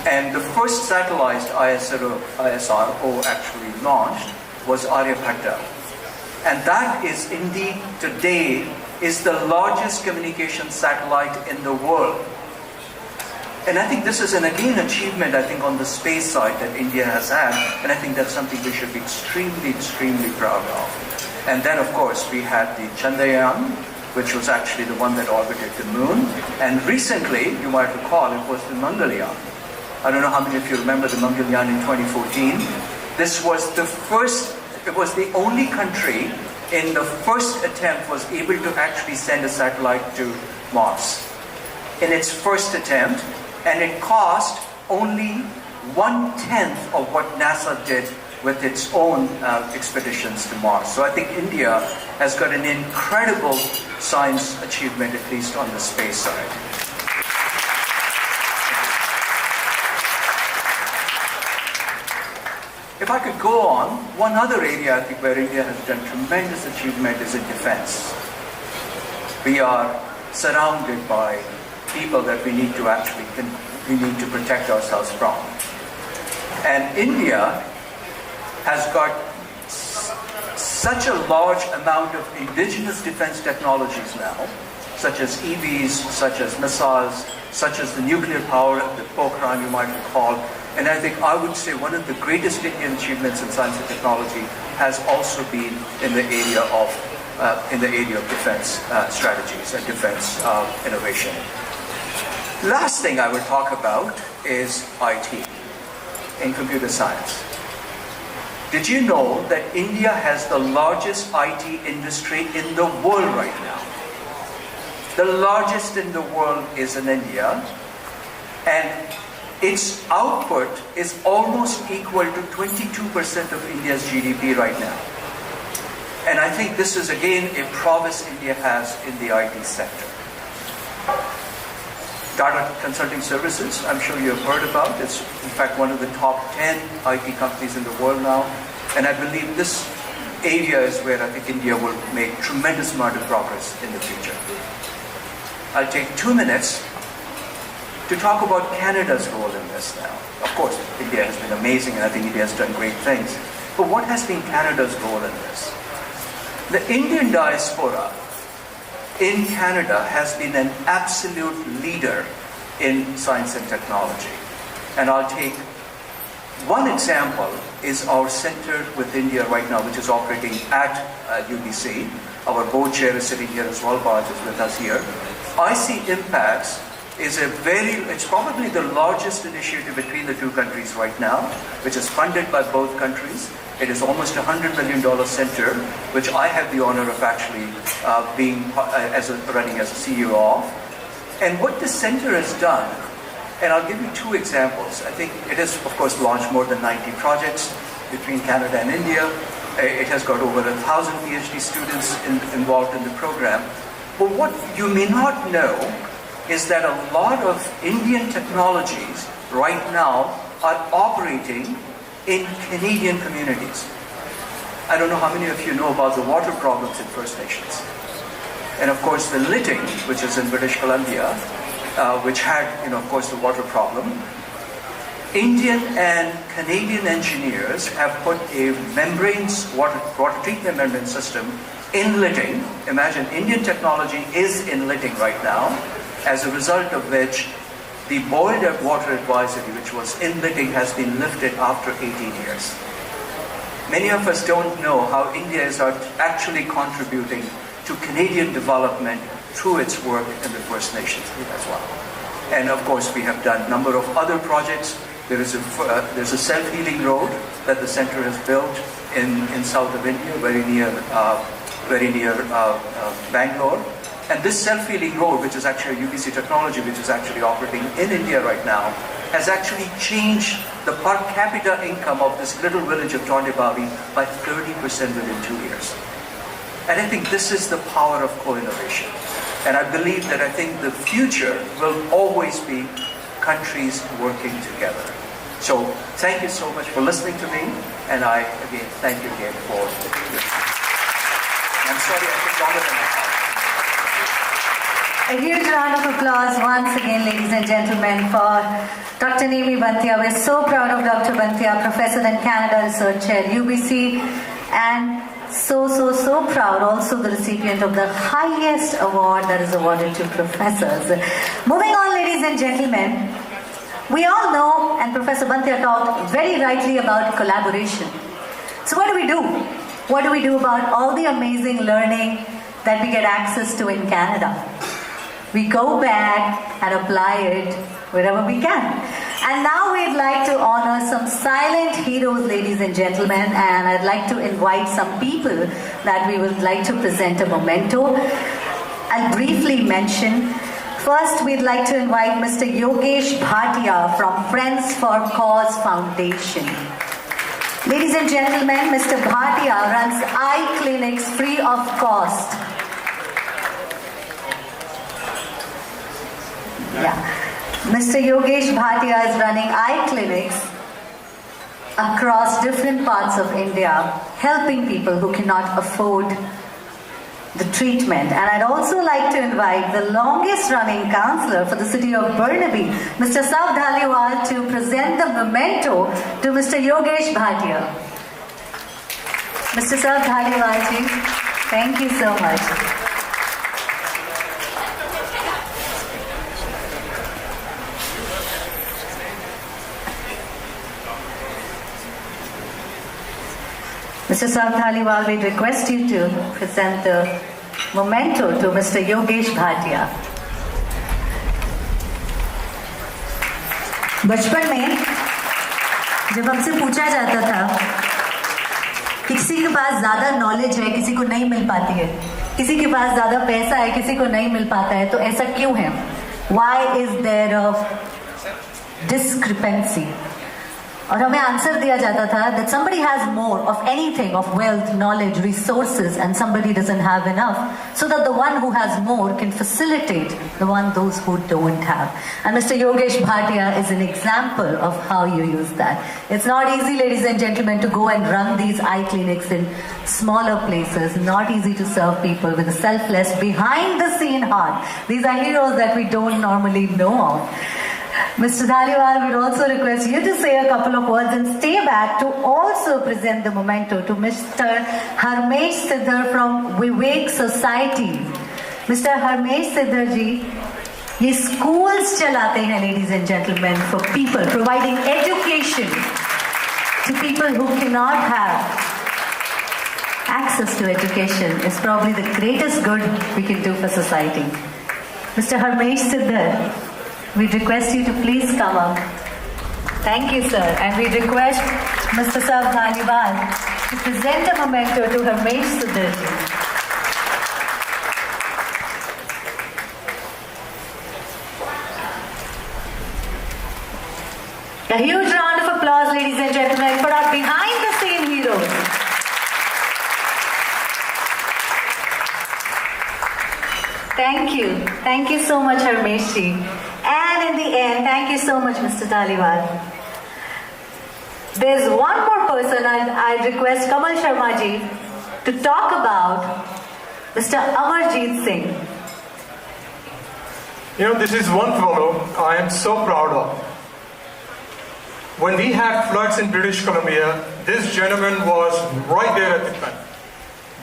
And the first satellite ISRO actually launched was Aryabhatta. And that is indeed today is the largest communication satellite in the world. And I think this is again achievement, I think, on the space side that India has had. And I think that's something we should be extremely, extremely proud of. And then, of course, we had the Chandrayaan, which was actually the one that orbited the moon. And recently, you might recall, it was the Mangalyaan. I don't know how many of you remember the Mangalyaan in 2014. This was the first, it was the only country in the first attempt was able to actually send a satellite to Mars. In its first attempt, and it cost only 1/10 of what NASA did with its own expeditions to Mars. So I think India has got an incredible science achievement, at least on the space side. If I could go on, one other area I think where India has done tremendous achievement is in defense. We are surrounded by people that we need to protect ourselves from. And India has got such a large amount of indigenous defense technologies now, such as EVs, such as missiles, such as the nuclear power, the Pokhran you might recall. And I think I would say one of the greatest Indian achievements in science and technology has also been in the area of defense strategies and defense innovation. Last thing I will talk about is IT in computer science. Did you know that India has the largest IT industry in the world right now? The largest in the world is in India, and its output is almost equal to 22% of India's GDP right now. And I think this is again a prowess India has in the IT sector. Tata Consulting Services, I'm sure you have heard about. It's in fact one of the top 10 IT companies in the world now. And I believe this area is where I think India will make tremendous amount of progress in the future. I'll take 2 minutes to talk about Canada's role in this now. Of course, India has been amazing and I think India has done great things. But what has been Canada's role in this? The Indian diaspora in Canada has been an absolute leader in science and technology. And I'll take One example is our center with India right now, which is operating at UBC. Our board chair is sitting here as well, Baj is with us here. IC Impacts is it's probably the largest initiative between the two countries right now, which is funded by both countries. It is almost a $100 million center, which I have the honor of actually running as a CEO of. And what this center has done, and I'll give you two examples. I think it has, of course, launched more than 90 projects between Canada and India. It has got over 1,000 PhD students involved in the program. But what you may not know is that a lot of Indian technologies right now are operating in Canadian communities. I don't know how many of you know about the water problems in First Nations. And of course the Litting, which is in British Columbia, which had, of course, the water problem. Indian and Canadian engineers have put a water treatment membrane system in Litting. Imagine Indian technology is in Litting right now, as a result of which the boiled water advisory, which was in Litting, has been lifted after 18 years. Many of us don't know how India is actually contributing to Canadian development through its work in the First Nations as well. And of course, we have done a number of other projects. There's a self-healing road that the center has built in south of India, very near Bangalore. And this self-healing road, which is actually a UBC technology, which is actually operating in India right now, has actually changed the per capita income of this little village of Tondebavi by 30% within 2 years. And I think this is the power of co-innovation. And I believe that the future will always be countries working together. So thank you so much for listening to me. And I, again, thank you again for this. I'm sorry I took longer than I thought. A huge round of applause once again, ladies and gentlemen, for Dr. Nemi Bantia. We're so proud of Dr. Bantia, Professor and Canada Research Chair, UBC, and so proud also the recipient of the highest award that is awarded to professors. Moving on, ladies and gentlemen, we all know, and Professor Bantia talked very rightly about collaboration. So what do we do? What do we do about all the amazing learning that we get access to in Canada? We go back and apply it wherever we can. And now we'd like to honor some silent heroes, ladies and gentlemen, and I'd like to invite some people that we would like to present a memento. I'll briefly mention. First, we'd like to invite Mr. Yogesh Bhatia from Friends for Cause Foundation. Ladies and gentlemen, Mr. Bhatia runs eye clinics free of cost. Mr. Yogesh Bhatia is running eye clinics across different parts of India, helping people who cannot afford the treatment. And I'd also like to invite the longest running councillor for the city of Burnaby, Mr. Sav Dhaliwal, to present the memento to Mr. Yogesh Bhatia. Mr. Sav Dhaliwal ji, thank you so much. Mr. Sav Dhaliwal, we request you to present the memento to Mr. Yogesh Bhatia. बचपन में जब हमसे पूछा जाता था कि किसी के पास ज्यादा नॉलेज है, किसी को नहीं मिल पाती है, किसी के पास ज्यादा पैसा है, किसी को नहीं मिल पाता है, तो ऐसा क्यों है? Why is there a discrepancy? और हमें आंसर दिया जाता था that somebody has more of anything, of wealth, knowledge, resources, and somebody doesn't have enough, so that the one who has more can facilitate those who don't have. And Mr. Yogesh Bhatia is an example of how you use that. It's not easy, ladies and gentlemen, to go and run these eye clinics in smaller places. Not easy to serve people with a selfless, behind the scene heart. These are heroes that we don't normally know of. Mr. Dhaliwal, we'd also request you to say a couple of words and stay back to also present the memento to Mr. Harmesh Siddhar from Vivek Society. Mr. Harmesh Siddhar ji, ye schools chalate hain, ladies and gentlemen, for people, providing education to people who cannot have access to education is probably the greatest good we can do for society. Mr. Harmesh Siddhar, we request you to please come up. Thank you, sir. And we request Mr. Saab Dhaliwal to present a memento to Harmesh Siddhar ji. A huge round of applause, ladies and gentlemen, for our behind-the-scene heroes. Thank you. Thank you so much, Harmesh ji. And in the end, thank you so much, Mr. Dhaliwal. There's one more person I request Kamal Sharma ji to talk about, Mr. Amarjeet Singh. You know, this is one fellow I am so proud of. When we had floods in British Columbia, this gentleman was right there at the front,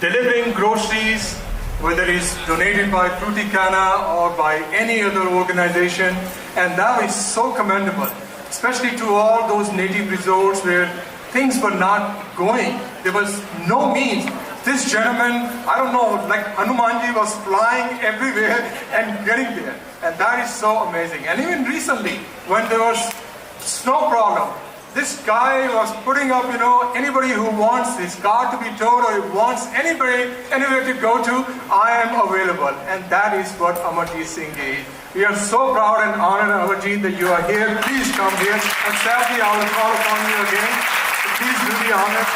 delivering groceries, whether it's donated by Fruticana or by any other organization, and that is so commendable, especially to all those native resorts where things were not going. There was no means. This gentleman, I don't know, like Hanumanji was flying everywhere and getting there, and that is so amazing. And even recently, when there was snow problem, this guy was putting up, you know, anybody who wants his car to be towed or wants anywhere to go to, I am available. And that is what Amarjeet Singh is. We are so proud and honored, Amarjeet, that you are here. Please come here. And sadly, I will call upon you again. So please do the honor.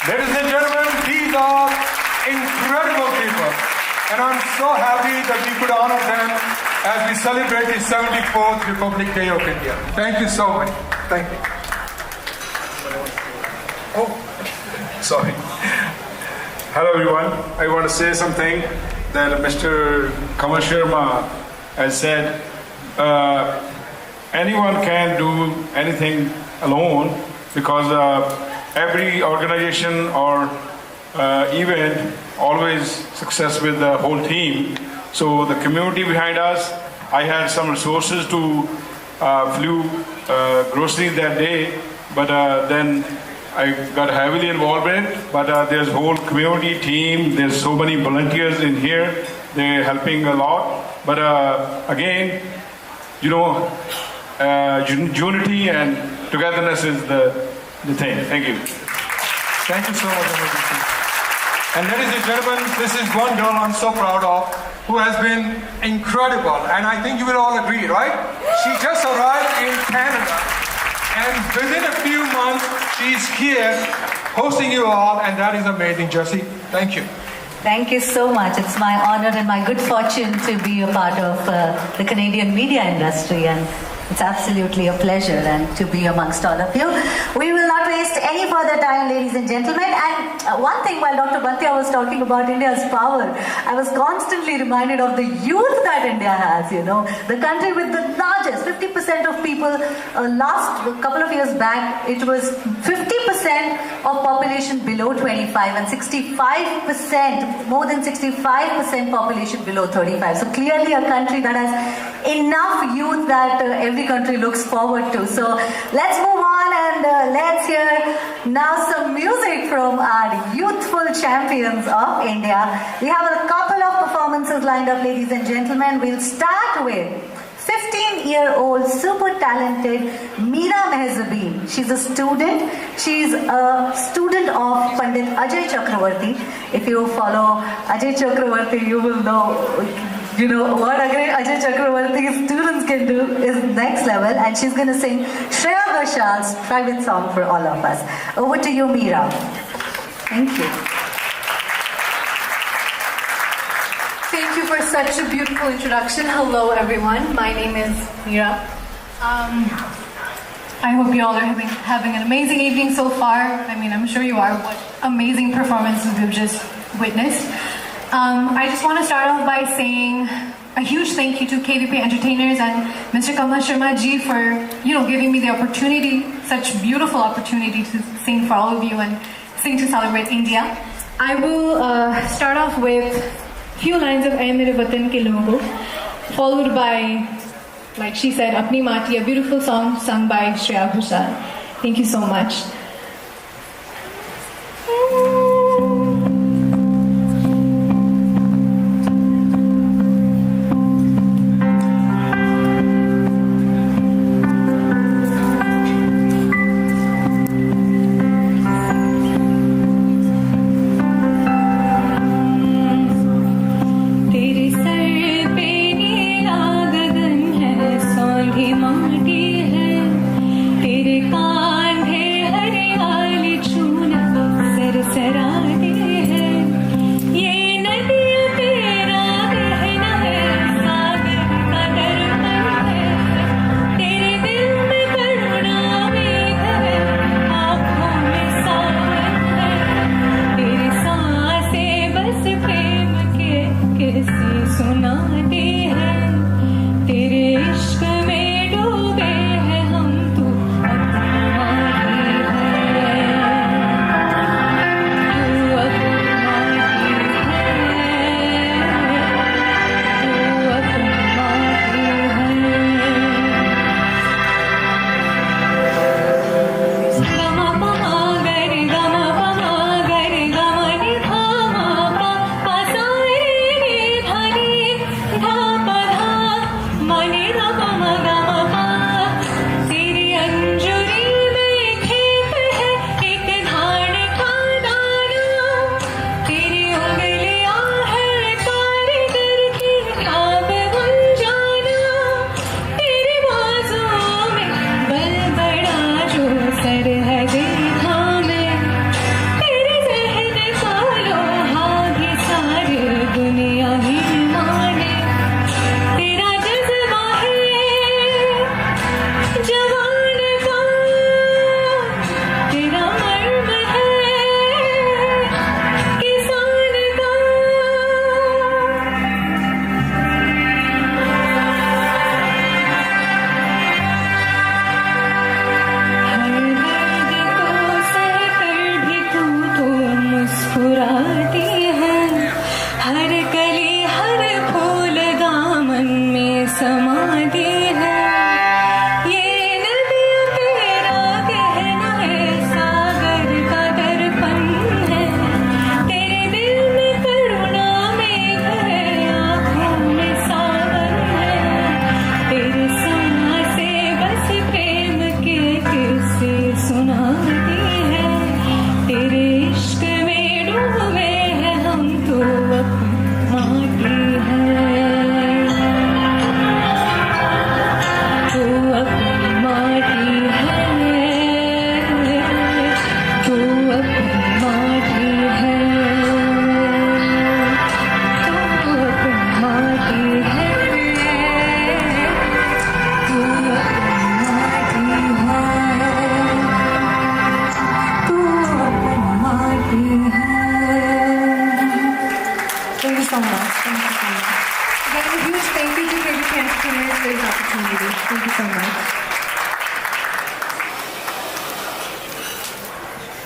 Ladies and gentlemen, these are incredible people, and I'm so happy that we could honor them as we celebrate the 74th Republic Day of India. Thank you so much. Thank you. Oh, sorry. Hello everyone. I want to say something that Mr. Kamal Sharma has said. Anyone can do anything alone because every organization or event always success with the whole team. So the community behind us, I had some resources to flew groceries that day, but then I got heavily involved in it. But there's a whole community team, there's so many volunteers in here, they're helping a lot. But again, you know, unity and togetherness is the thing. Thank you. Thank you so much, Amarjeet. And ladies and gentlemen, this is one girl I'm so proud of who has been incredible. And I think you will all agree, right? She just arrived in Canada. And within a few months, she's here hosting you all. And that is amazing, Jessie. Thank you. Thank you so much. It's my honor and my good fortune to be a part of the Canadian media industry, and it's absolutely a pleasure and to be amongst all of you. We will not waste any further time, ladies and gentlemen. And one thing, while Dr. Bhatia was talking about India's power, I was constantly reminded of the youth that India has, you know. The country with the largest, 50% of people, last couple of years back, it was 50% of population below 25 and 65%, more than 65% population below 35. So clearly a country that has enough youth that every country looks forward to. So let's move on and let's hear now some music from our youthful champions of India. We have a couple of performances lined up, ladies and gentlemen. We'll start with 15-year-old super talented Meera Mehzabeen. She's a student. She's a student of Pandit Ajay Chakravarti. If you follow Ajay Chakravarti, you will know, you know, what Ajay Chakravarti's students can do is next level. And she's going to sing Shreya Ghoshaal's private song for all of us. Over to you, Meera. Thank you. Thank you for such a beautiful introduction. Hello, everyone. My name is Meera. I hope you all are having an amazing evening so far. I mean, I'm sure you are. What amazing performances we've just witnessed. I just want to start off by saying a huge thank you to KVP Entertainers and Mr. Kamal Sharma ji for, giving me the opportunity, such beautiful opportunity to sing for all of you and sing to celebrate India. I will start off with a few lines of Ae Mere Watan Ke Logo, followed by, like she said, Apni Mati, a beautiful song sung by Shreya Ghoshal. Thank you so much.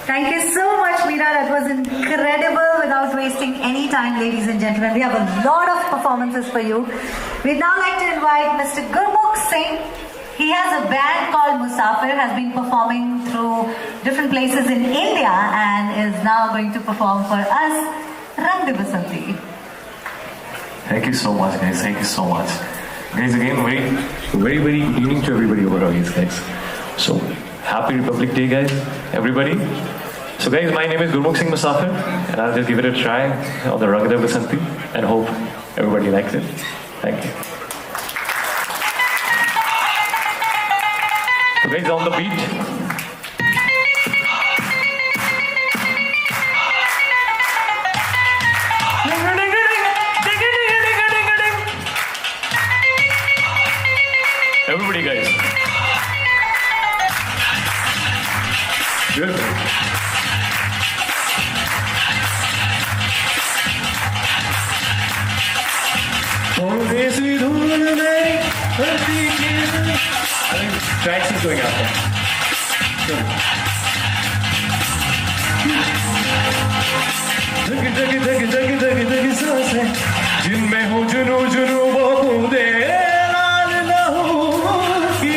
Thank you so much, Meera. That was incredible. Without wasting any time, ladies and gentlemen, we have a lot of performances for you. We'd now like to invite Mr. Gurmukh Singh. He has a band called Musafir, has been performing through different places in India and is now going to perform for us, Rang De Basanti. Thank you so much, guys. Thank you so much. Guys, again, very good evening to everybody over here, guys. So, happy Republic Day, guys, everybody. So, guys, my name is Gurmukh Singh Musafir, and I'll just give it a try on the Rang De Basanti and hope everybody likes it. Thank you. So, guys, on the beat. Everybody, guys. Good. थोड़ी सी धूल मेरी धरती की I think tracks is going out there. जग जग जग जग जग जग सांसें जिनमें हो जुनू जुनू वो बूंदे लाल लहू की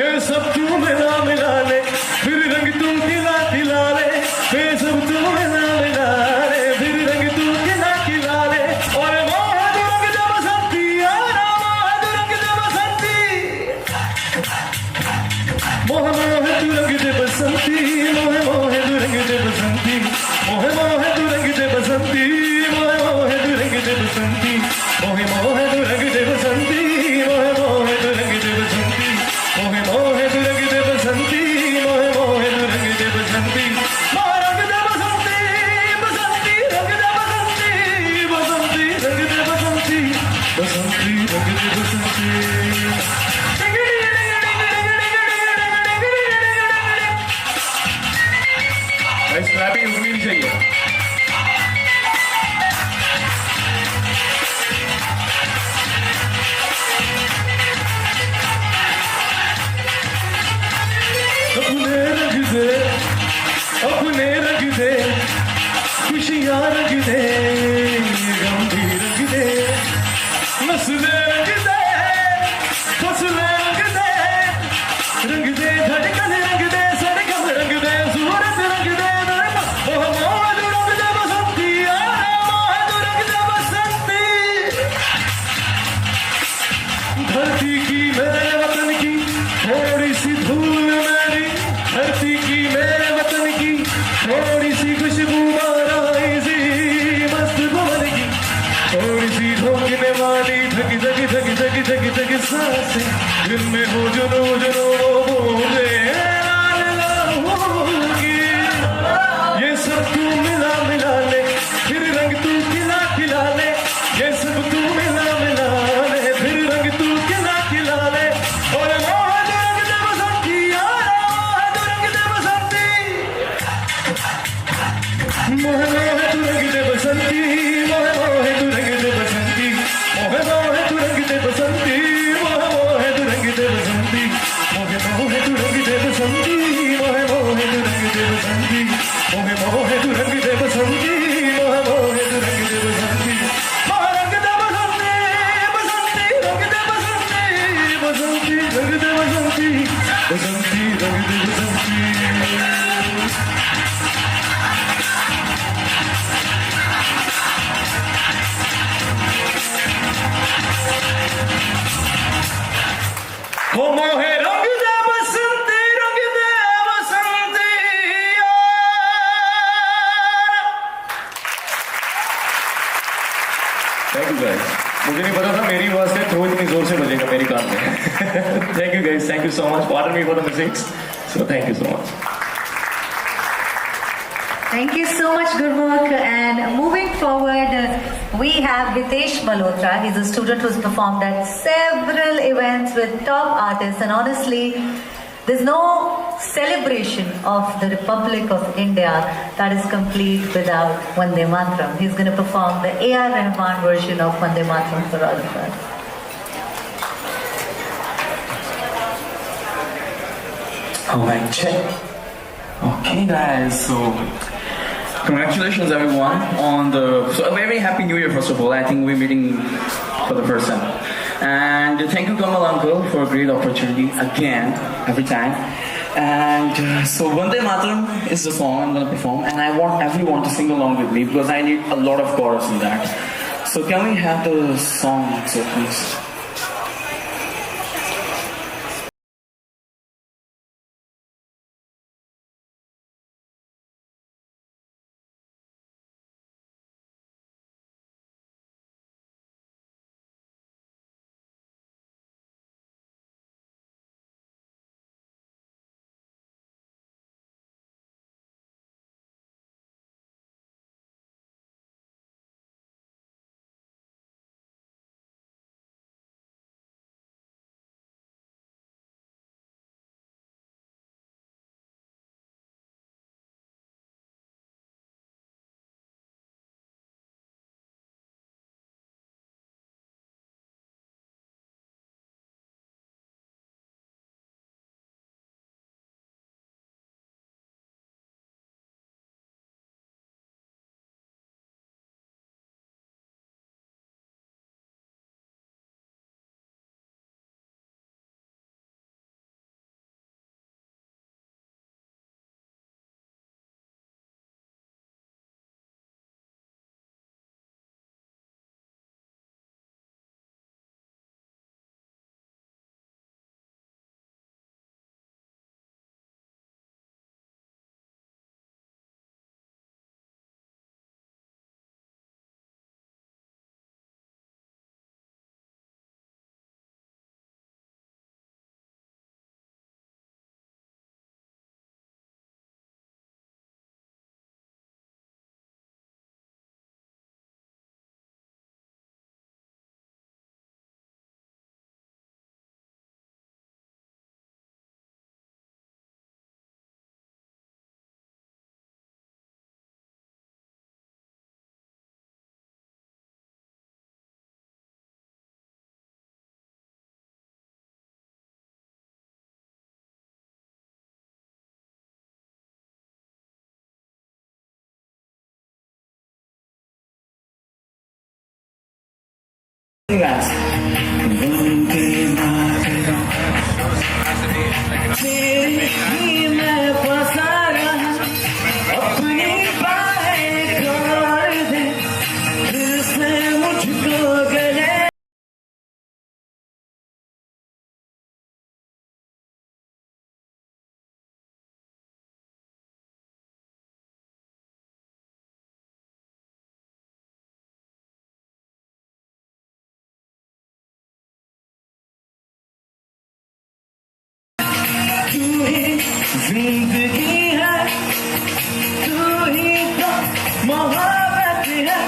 ये सब तू मिला मिला ले फिर रंग तू खिला खिला ले ये सब तू मिला मिला ले फिर रंग तू खिला खिला ले और मोह तू रंग दे बसंती यारा मोह तू रंग दे बसंती मोह मोह तू रंग दे बसंती मोह मोह तू रंग दे बसंती मोह मोह तू रंग दे बसंती मोह मोह तू रंग दे बसंती मोह मोह तू रंग दे बसंती मोह मोह तू रंग दे बसंती मोह मोह तू रंग दे बसंती मोह मोह तू रंग दे बसंती मोह रंग दे बसंती बसंती रंग दे बसंती बसंती रंग दे बसंती बसंती रंग दे बसंती क्लैपिंग रुकनी नहीं चाहिए अपने रंग दे खुशियाँ रंग दे गम भी रंग दे नस्लें रंग दे फसलें रंग दे धड़कन रंग दे सड़कन रंग दे सूरत रंग दे मोह मोह तू रंग दे बसंती यारा मोह तू रंग दे बसंती धरती की मेरे वतन की थोड़ी सी धूल मेरी धरती की मेरे वतन की थोड़ी सी खुशबू माराई सी मस्त भवन की थोड़ी सी ढोकने वाली धक धक धक धक धक धक सांसें जिनमें हो जुनू जुनू वो बूंदे लाल लहू की ये सब तू मिला मिला ले फिर रंग तू खिला खिला ले ये सब तू मिला मिला ले फिर रंग तू खिला खिला ले और मोह तू रंग दे बसंती यारा मोह तू रंग दे बसंती मोह मोह तू रंग दे बसंती मोह मोह तू रंग दे बसंती मोह मोह तू रंग दे बसंती मोह मोह तू रंग दे बसंती मोह मोह तू रंग दे बसंती मोह मोह तू रंग दे बसंती मोह मोह तू रंग दे बसंती मोह मोह तू रंग दे बसंती मोह रंग दे बसंती बसंती रंग दे बसंती बसंती रंग दे बसंती बसंती रंग दे बसंती हो मोहे रंग दे बसंती रंग दे बसंती थैंक यू गाइस मुझे नहीं पता था मेरी आवाज से थ्रो इतनी जोर से बजेगा मेरी कान में thank you guys thank you so much pardon me for the mistakes so thank you so much Thank you so much, Gurmukh. And moving forward, we have Vitesh Malhotra. He's a student who's performed at several events with top artists. And honestly, there's no celebration of the Republic of India that is complete without Vande Mataram. He's going to perform the A.R. Rahman version of Vande Mataram for all of us. All right, check. Okay, guys, so congratulations everyone on the so a very happy new year. First of all, I think we're meeting for the first time, and thank you Kamal uncle for a great opportunity again every time. And so Vande Mataram is the song I'm going to perform, and I want everyone to sing along with me because I need a lot of chorus in that. So can we have the song, so please? guys. तेरे ही मैं फंसा रहा अपनी बाहें खोल दे फिर से मुझको गले तू ही जिंदगी है तू ही तो मोहब्बत है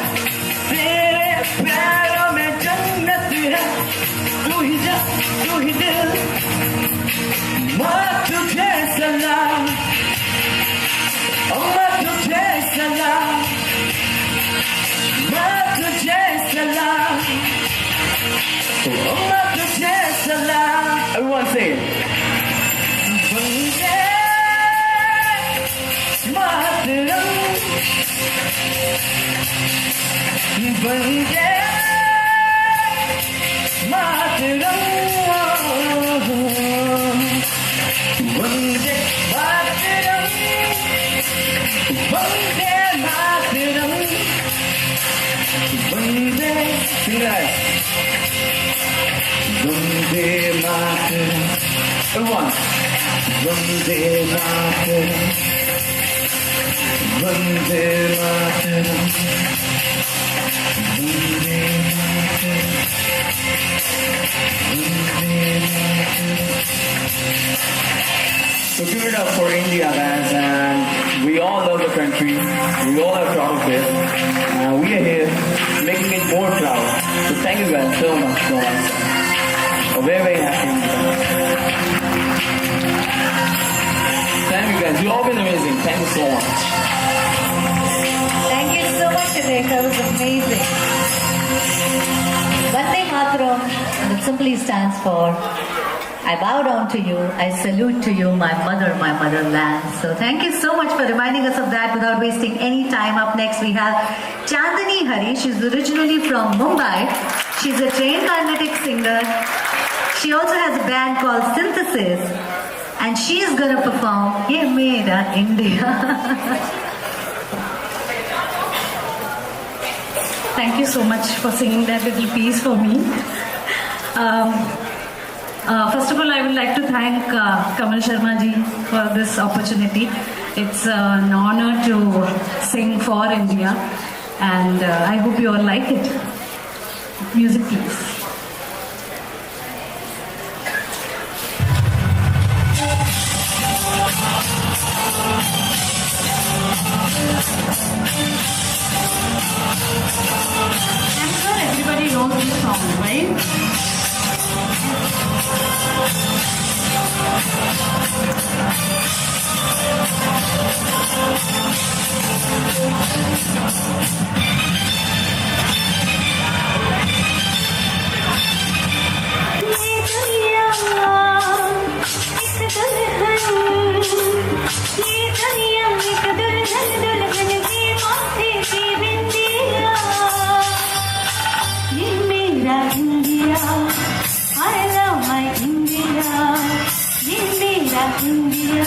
तेरे प्यारों में जन्नत है तू ही जा तू ही दिल मैं तुझे सलाम मैं तुझे सलाम मैं तुझे सलाम मैं तुझे सलाम. Everyone say it. Vande Mataram Vande Mataram Vande Mataram Vande Mataram Vande Guys. Vande Mataram. Everyone. Vande Mataram Vande Mataram Vande Mataram Vande Mataram. So give it up for India, guys, and we all love the country. We all are proud of it, and we are here making it more proud. So thank you guys so much for us. We're very, very happy. Thank you guys. You've all been amazing. Thank you so much. Thank you so much, Vivek. That was amazing. Vande Mataram, it simply stands for I bow down to you, I salute to you, my motherland. So thank you so much for reminding us of that without wasting any time. Up next we have Chandani Hari. She's originally from Mumbai. She's a trained Carnatic singer. She also has a band called Synthesis. And she's gonna perform Ye Mera India. Thank you so much for singing that little piece for me. First of all, I would like to thank Kamal Sharma ji for this opportunity. It's an honor to sing for India, and I hope you all like it. Music, please. I'm sure everybody knows this song, right? India,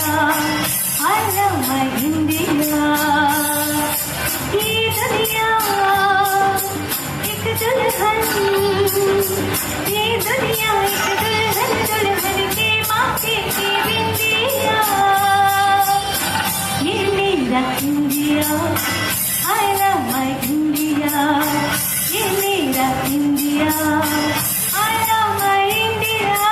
I love my India. ये दुनिया एक दुल्हन, ये दुनिया एक दुल्हन, दुल्हन के माथे की बिंदिया. ये मेरा India, I love my India. ये मेरा India, I love my India.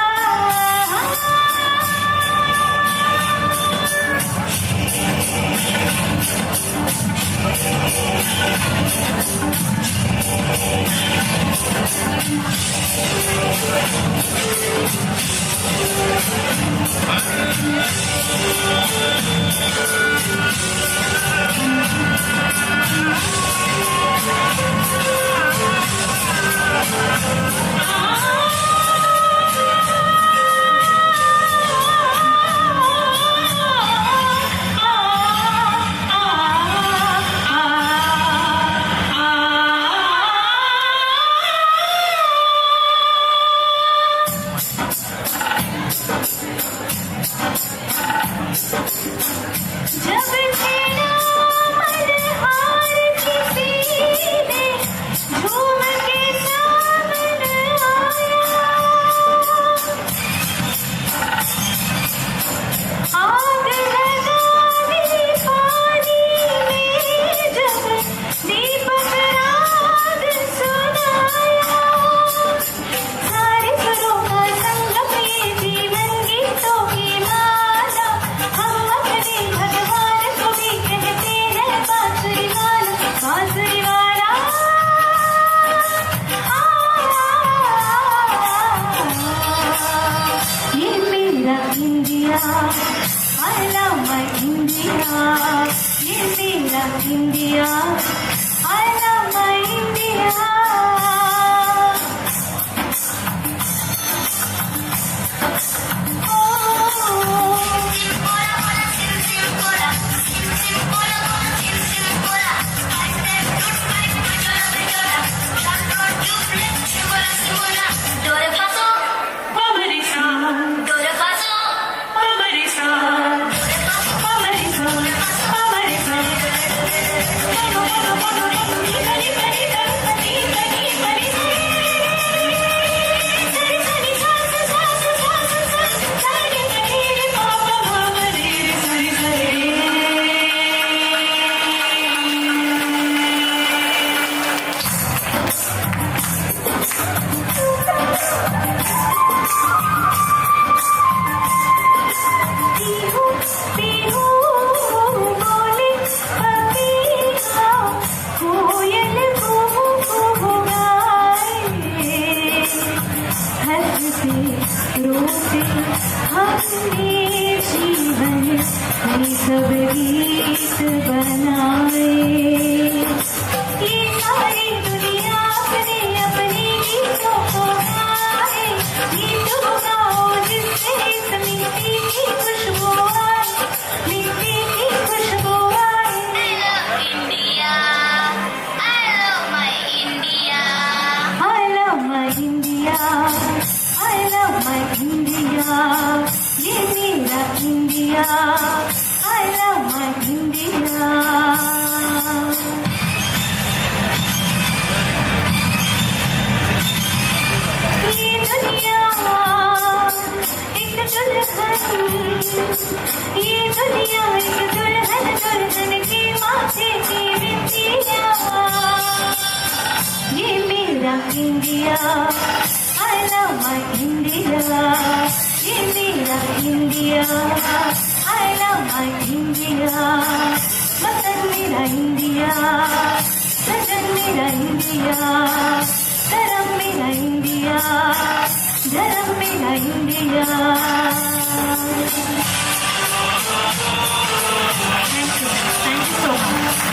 India. I love my India. सब गीत बनाए ये सारी दुनिया अपने अपने गीतों को गाए गीतों गाओ जिससे इस मिट्टी की खुशबू आए मिट्टी की खुशबू आए I love my India I love my India ये मेरा India I love my India. ये दुनिया एक दुल्हन ये दुनिया एक दुल्हन दुल्हन के माथे की बिंदिया ये मेरा India I love my India ये मेरा India I love my India वतन मेरा इंडिया सजन मेरा इंडिया धर्म मेरा इंडिया धर्म मेरा India Thank you so much.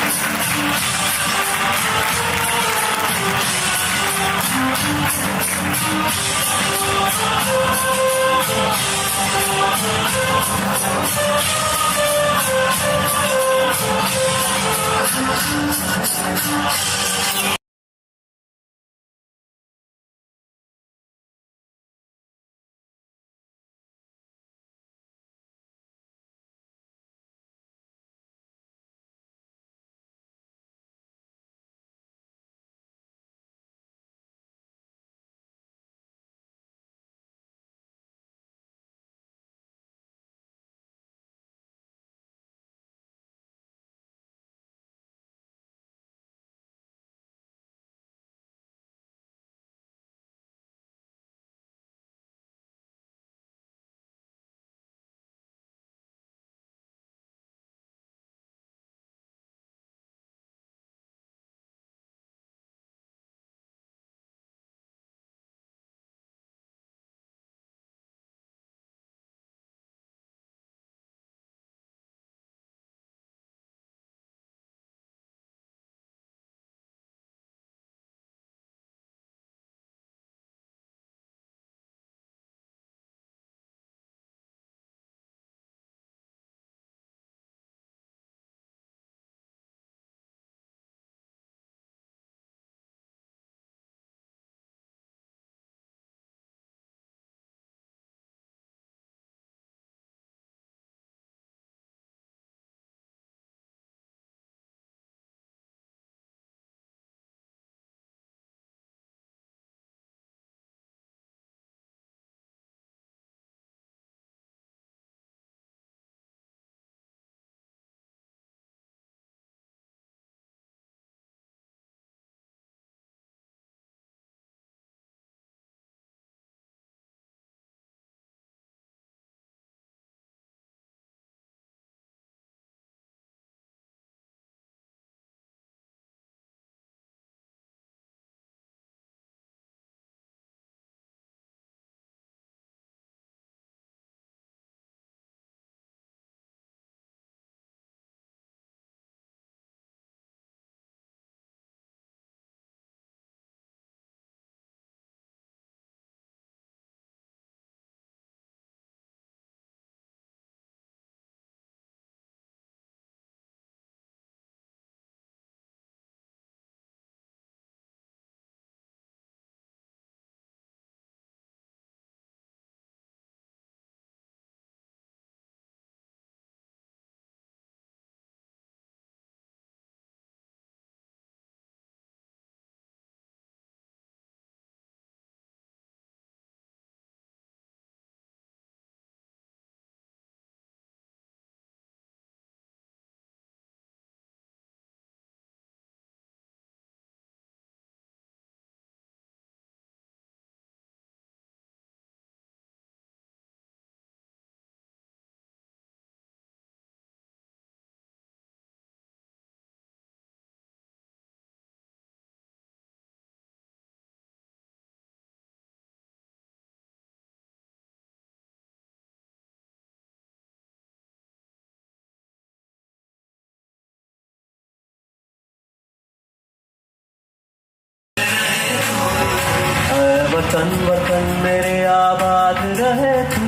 वतन वतन मेरे आबाद रहे तू,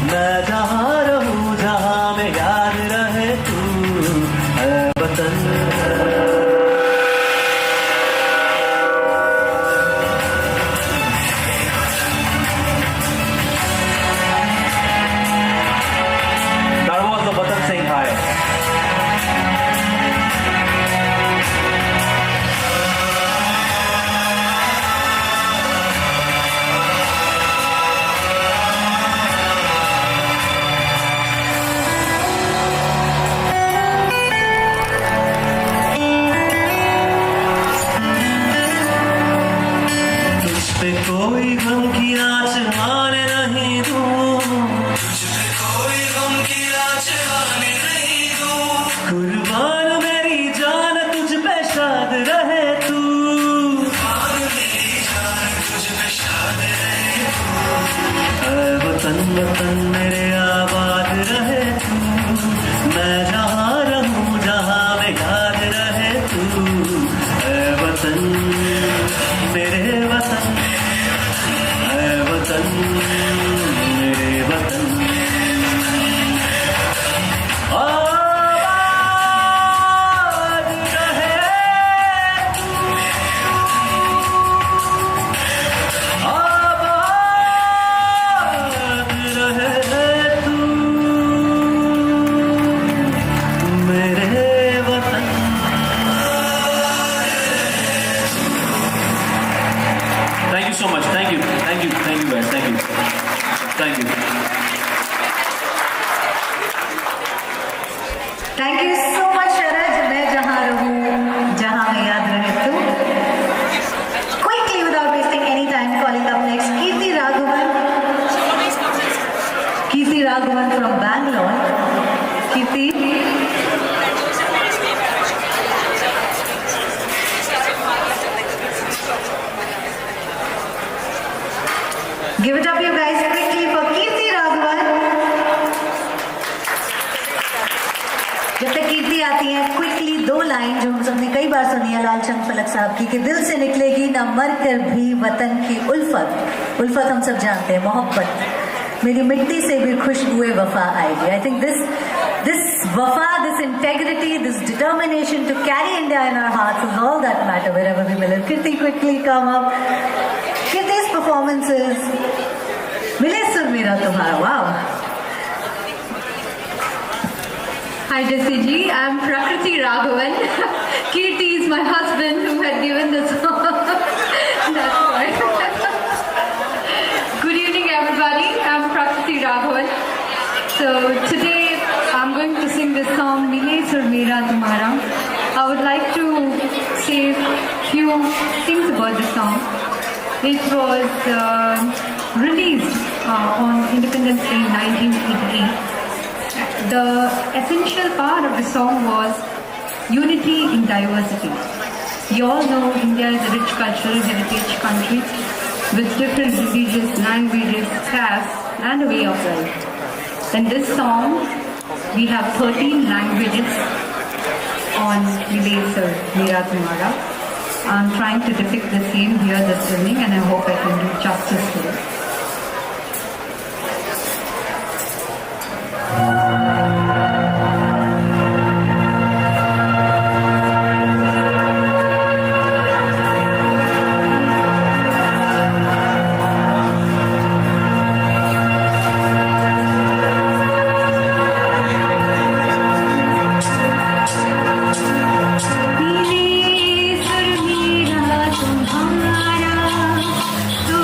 मैं जहाँ रहूँ जहाँ में याद रहे तू, ऐ वतन। That was the Vatan saying hi. कोई गम की आँच आने नहीं दूँ, तुझ पे कोई गम की आँच आने नहीं दूँ, कुर्बान मेरी जान तुझ पे शाद रहे तू, कुर्बान मेरी जान तुझ पे शाद रहे तू, ऐ वतन वतन मेरे आबाद रहे तू, मैं जहाँ रहूँ जहाँ में याद रहे तू, ऐ वतन मेरे वतन, वतन मेरे वतन। आबाद रहे तू, आबाद रहे तू मेरे वतन। Thank you so much. Thank you. Thank you. Thank you guys. Thank you. Thank you. Thank you so much, Sharaj. मैं जहाँ रहूँ, जहाँ मैं याद रहे तू. Quickly, without wasting any time, calling up next Kirti Raghavan. Kirti Raghavan from Bangalore. Kirti. Give it up, you guys, quickly for Kirti Raghavan. जब तक कीर्ति आती है, क्विकली 2 लाइन जो हम सबने कई बार सुनी है लाल चंद फलक साहब की, कि दिल से निकलेगी ना मर कर भी वतन की उल्फत। उल्फत हम सब जानते हैं, मोहब्बत। मेरी मिट्टी से भी खुशबुए वफा आएगी। I think this wafa, this integrity, this determination to carry India in our hearts is all that matter wherever we will. Kirti, quickly come up. Kirti's performances. मिले सुर मेरा तुम्हारा, wow. Hi Jesse ji, I'm Prakriti Raghavan. Kirti is my husband who had given the song. That's why. Good evening everybody, I'm Prakriti Raghavan. So today I'm going to sing this song, Mile Sur Mera Tumhara. I would like to say a few things about the song. It was released on Independence Day 1988. The essential part of the song was unity in diversity. You all know India is a rich cultural heritage country with different religious, languages, castes and a way of life. In this song, we have 13 languages on Mile Sur Mera Tumhara. I'm trying to depict the same here this evening and I hope I can do justice to it. तुम्हारा तो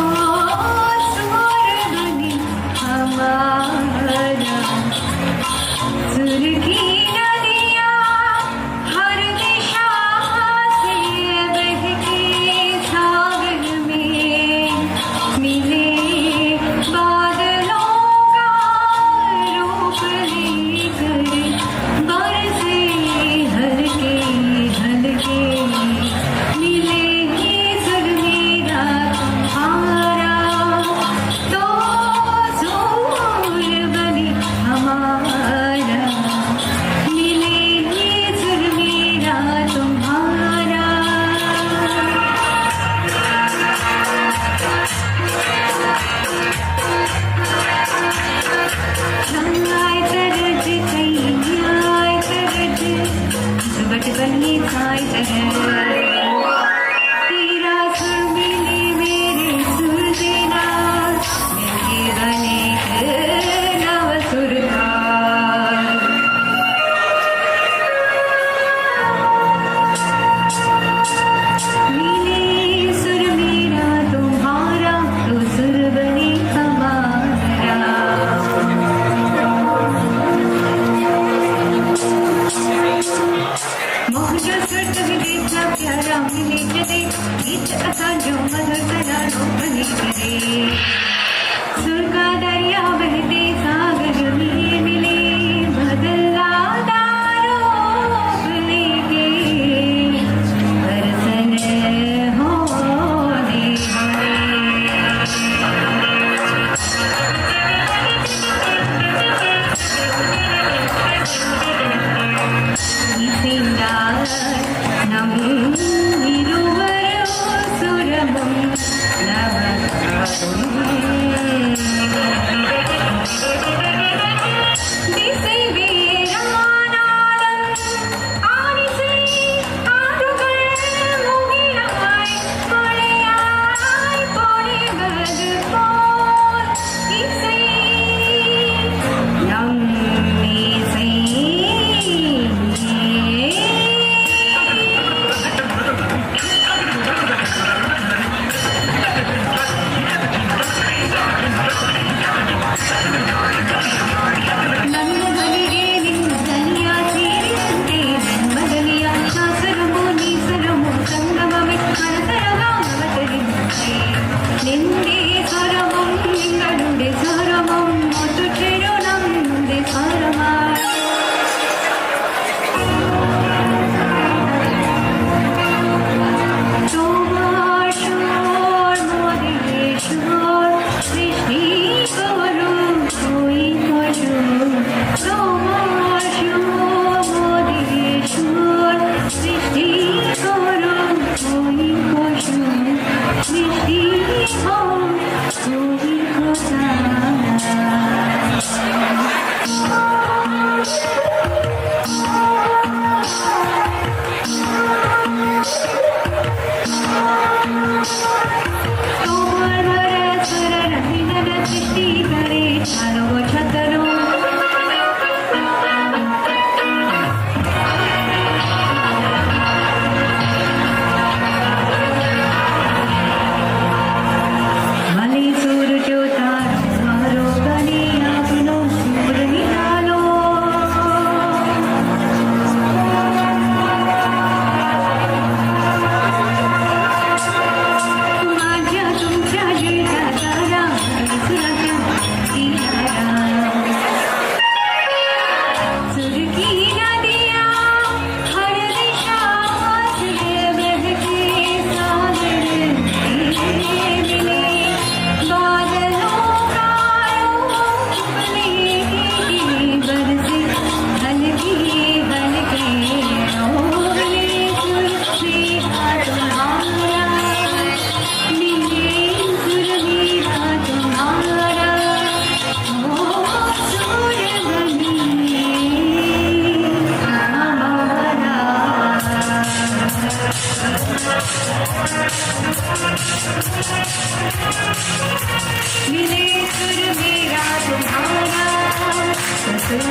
सुर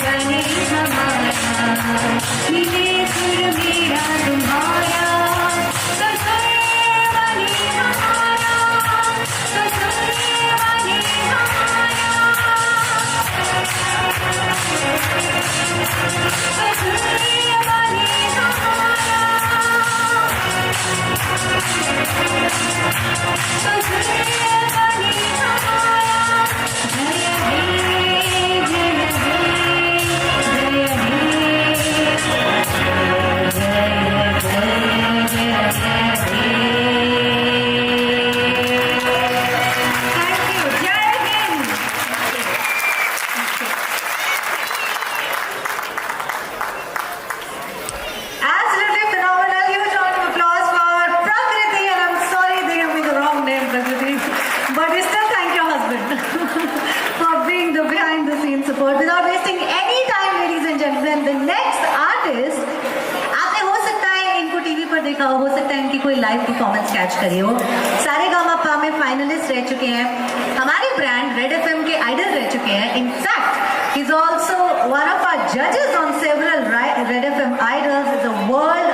बने हमारा मिले सुर मेरा तुम्हारा तो सुर बने हमारा तो सुर बने हमारा तो सुर बने हमारा तो सुर बने हमारा जय हे जय हे Absolutely phenomenal. Huge round of applause for Prakriti, and I'm sorry they gave me the wrong name, Prakriti. But we still thank your husband for being the behind the scenes support. Without wasting any time, ladies and gentlemen, the next artist, आपने हो सकता है इनको TV पर देखा हो सकता है इनकी कोई लाइव परफॉर्मेंस कैच करी हो। सारेगामापा में फाइनलिस्ट रह चुके हैं, हमारे ब्रांड रेड एफएम के आइडल रह चुके हैं। In fact he is also one of our judges on several Red FM Idols. Is a world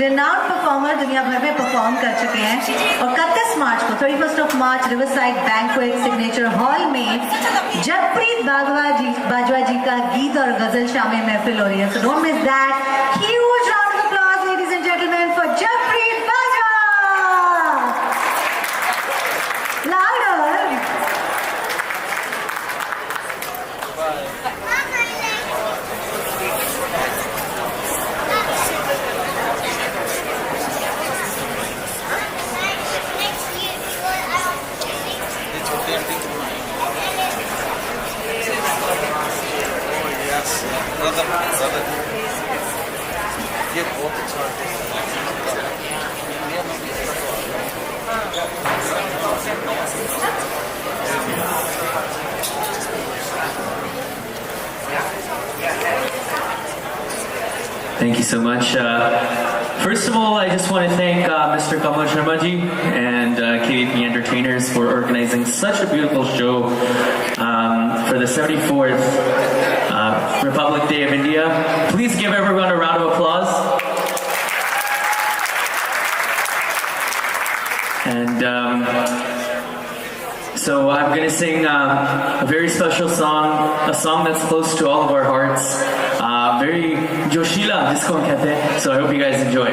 renowned performer, दुनिया भर में परफॉर्म कर चुके हैं। और 31 मार्च को 31 मार्च रिवरसाइड बैंक्वेट सिग्नेचर हॉल में जगप्रीत बाजवा जी का गीत और गजल शामें महफिल हो रही है। So don't miss that. Huge round of applause, ladies and gentlemen, for Jagpreet Bajwa. Louder. Thank you so much. First of all, I just want to thank Mr. Kamal Sharma ji and KVP Entertainers for organizing such a beautiful show for the 74th Republic Day of India. Please give everyone a round of applause. And so I'm going to sing a very special song, a song that's close to all of our hearts. Very Joshila, jisko hum kehte hain. So I hope you guys enjoy.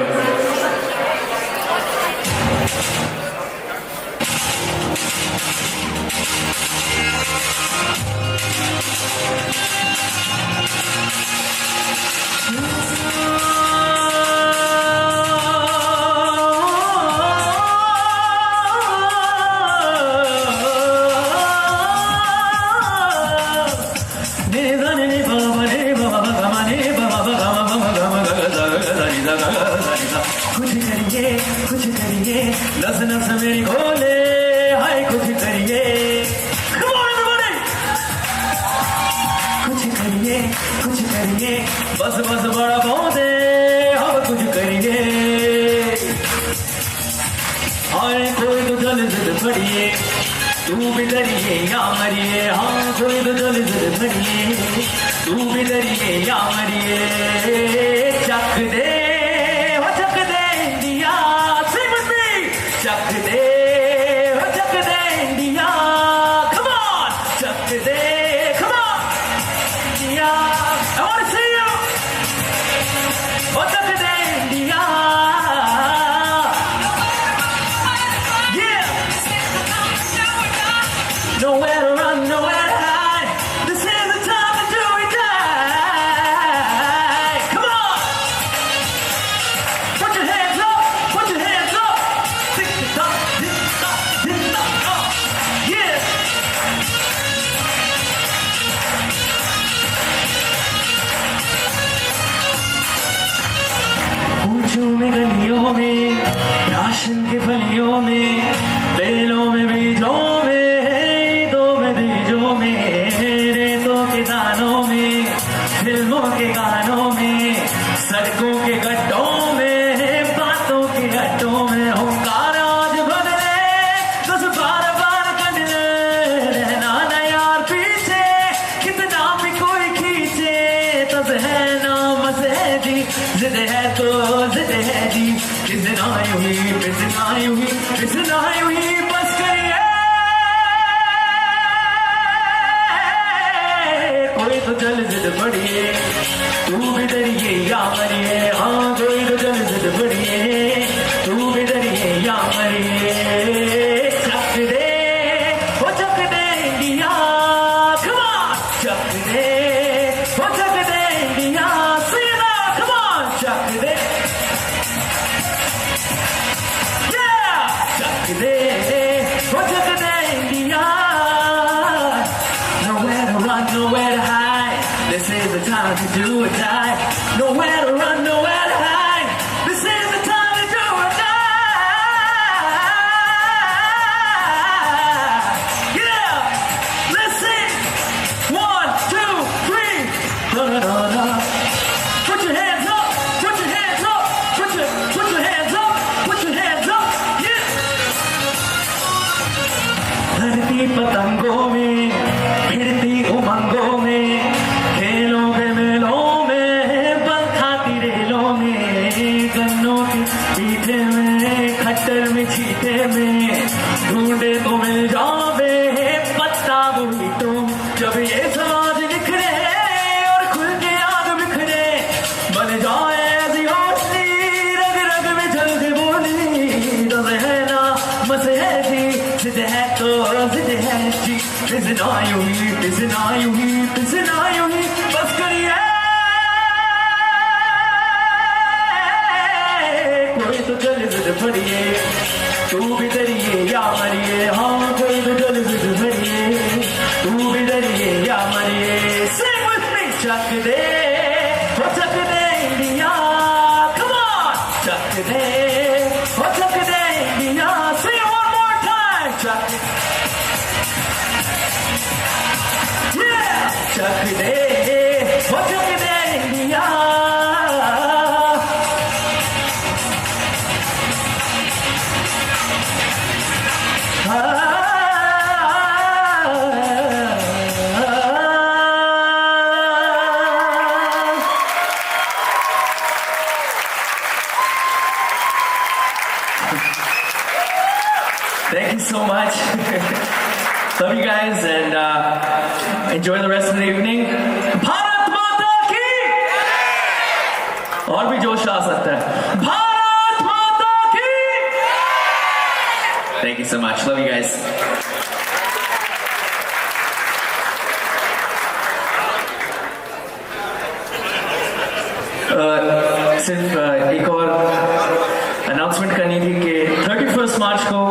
कुछ करिए नस नस मेरी खोले हाय कुछ करिए कुछ करिए बस बस बड़ा पौधे हम कुछ करिए हाय कोई तो जल जिद फड़िए तू भी डरिए या मरिए हाँ कोई तो जल जिद फड़िए तू भी डरिए या मरिए चक दे चक दे इंडिया come on चक दे come on India I want to see you चक दे India yeah nowhere to run nowhere to hide this is the time to do it die come on put your hands up put your hands up पूछूं में गलियों में ration के फलियों में बेलों में बीजों में दो में बीजों यूं ही बस करिए कोई तो चल जिद बढ़िए तू भी डरिए या मरिए हाँ कोई तो चल जिद बढ़िए तू भी डरिए या मरिए चक दे वो चक दे इंडिया come on चक दे वो चक दे India see you now come on चक दे yeah चक दे वो चक दे India nowhere to run nowhere to hide this is the time to do or die nowhere to run nowhere to hide this is the time to do or die yeah let's sing 1 2 3 da da da da put your hands up put your hands up put your hands up put your hands up yeah धरती पतंगों में फिरती उमंगों में खेलों के मेलों में बल खाती रेलों में गन्नों के पीठे में खट्टर में छीटे में ढूंढे तो मिल जाओगे पत्ता बुरी तुम जब ये समाज निखरे और खुल के आग बिखरे बन जाए ऐसी हौसली रग रग में जल के बोली दम है ना मस है जी जिद है तो जिद है जी इतना यूं ही इतना यूं ही इतना यूं ही बस करिए कोई तो चल जिद बढ़िए तू भी डरिए या मरिए हाँ कोई तो चल जिद बढ़िए तू भी डरिए या मरिए sing with me चक दे वो चक दे इंडिया come on चक दे वो चक दे India sing it one more time चक yeah चक दे वो चक दे India Thank you so much. Love you guys and enjoy the rest of the evening. Bharat माता की और भी जोश आ सकता है भारत माता की Thank you so much. Love you guys. सिर्फ एक और अनाउंसमेंट करनी थी कि 31 मार्च को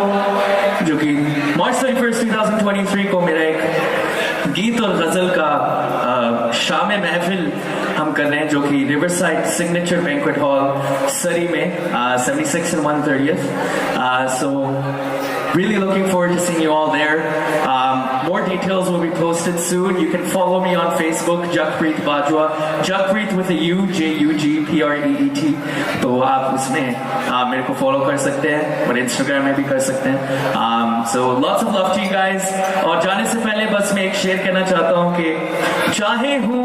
जो कि मार्च 31 2023 को मेरा एक गीत और गजल का शाम महफिल हम कर रहे हैं जो कि रिवरसाइड सिग्नेचर बैंक्वेट हॉल सरी में 76 and 130th so really looking forward to seeing you all there. More details will be posted soon. You can follow me on Facebook, Jakpreet Bajwa. Jakpreet with a U, Jugpreet. तो आप उसमें मेरे को follow कर सकते हैं और Instagram में भी कर सकते हैं. So lots of love to you guys. और जाने से पहले बस मैं एक शेर कहना चाहता हूँ कि चाहे हूँ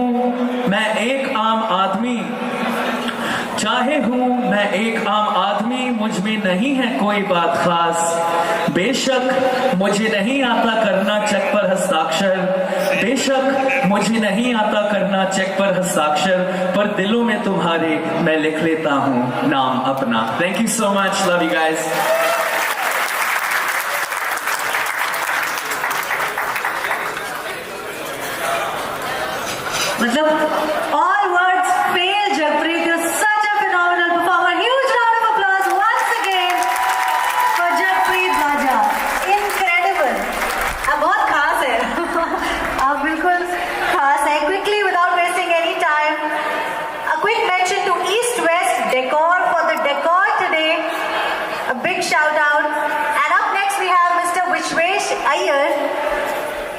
मैं एक आम आदमी मुझ में नहीं है कोई बात खास बेशक मुझे नहीं आता करना चेक पर हस्ताक्षर पर दिलों में तुम्हारे मैं लिख लेता हूँ नाम अपना Thank you so much. Love you guys. मतलब all words fail, Jakpreet. You're such a phenomenal performer. Huge round of applause once again for Jakpreet Bajwa. Incredible. आप बहुत खास है. आप बिल्कुल खास है. Quickly, without wasting any time, a quick mention to East West Decor for the decor today. A big shout out. And up next we have Mr. Vishwesh Iyer.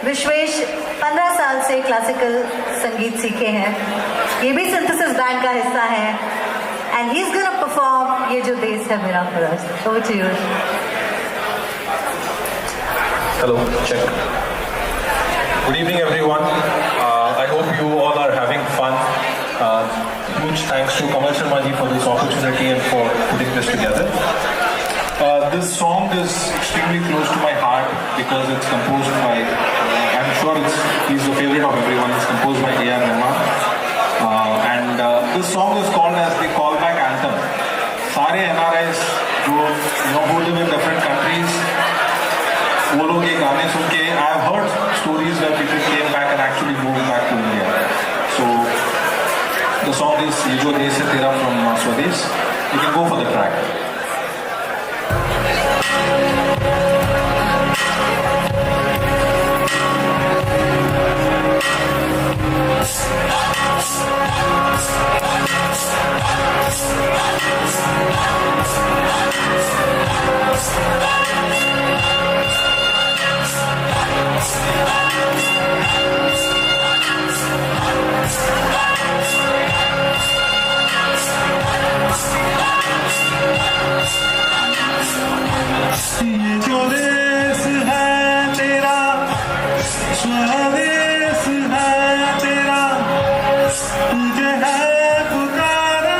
Vishwesh 15 साल से क्लासिकल संगीत सीखे हैं ये भी सिंथेसिस बैंड का हिस्सा है and he is gonna perform ये जो देश है मेरा first over to you Hello, check. Good evening, everyone. I hope you all are having fun. Huge thanks to Kamal Sharma ji for this opportunity and for putting this together. This song is extremely close to my heart because it's composed by, I'm sure he's the favorite of everyone, it's composed by A.R. Rahman. And this song is called as the callback anthem. सारे NRIs who live in different countries, वो लोग ये गाने सुन के, I have heard stories where people came back and actually moved back to India. So the song is ये जो देश है तेरा from Swadesh. You can go for the track. ये जो देश है तेरा स्वदेश है तेरा तुझे है पुकारा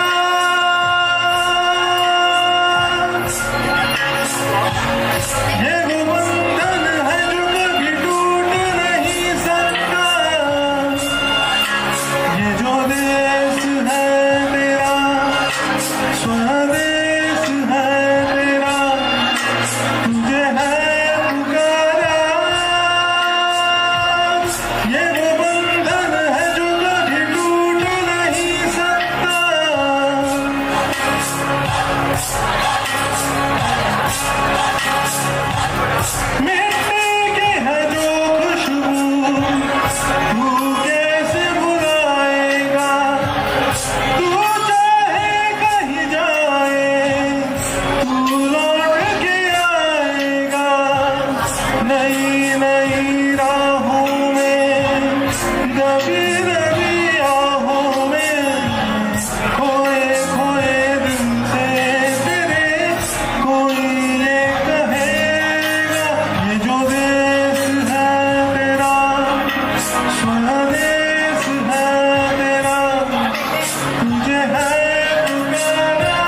ये वो बंधन है जो कभी टूट नहीं सकता ये जो देश है तेरा स्वदेश है तेरा तुझे है पुकारा ये वो बंधन है जो कभी टूट नहीं सकता मिट्टी की है जो खुशबू तू कैसे बुलाएगा तू चाहे कहीं जाए तू लौट के आएगा नई नई राहों में दबी दबी आहों में खोए खोए दिन से तेरे कोई ये कहेगा ये जो देश है तेरा स्वदेश है तेरा तुझे है पुकारा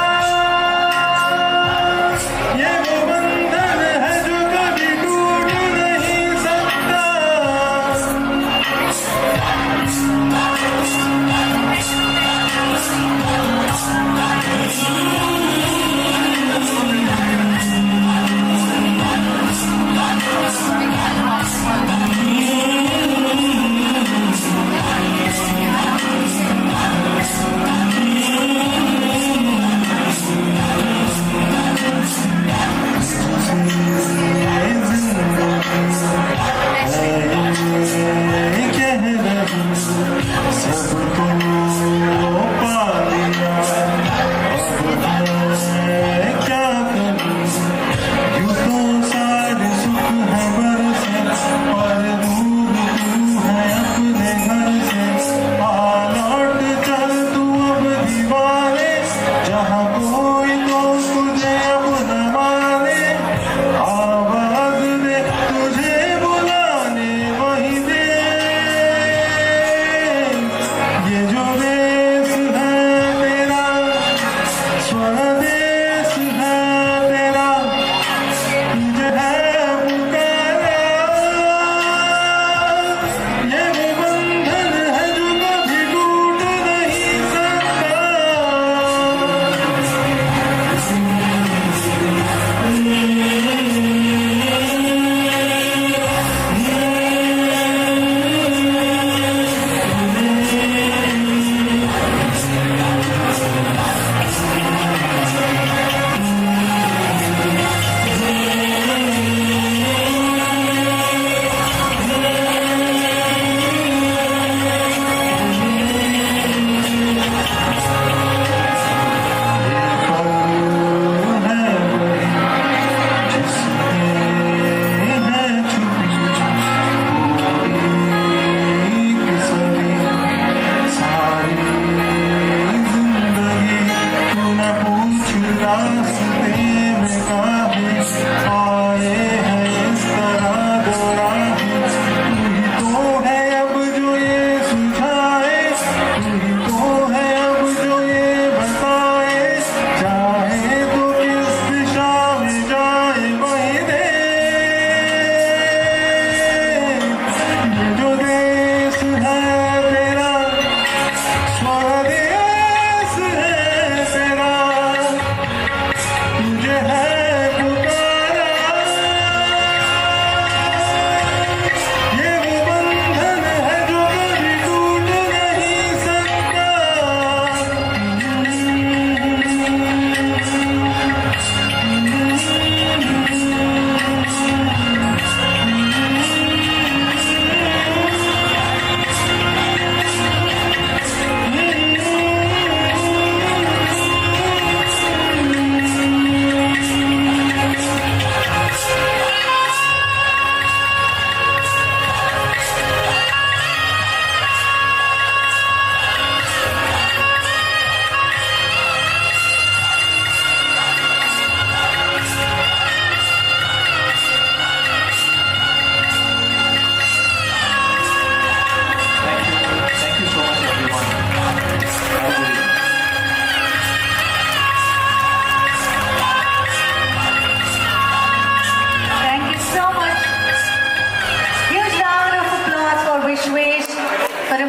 ये वो बंधन है जो कभी टूट नहीं सकता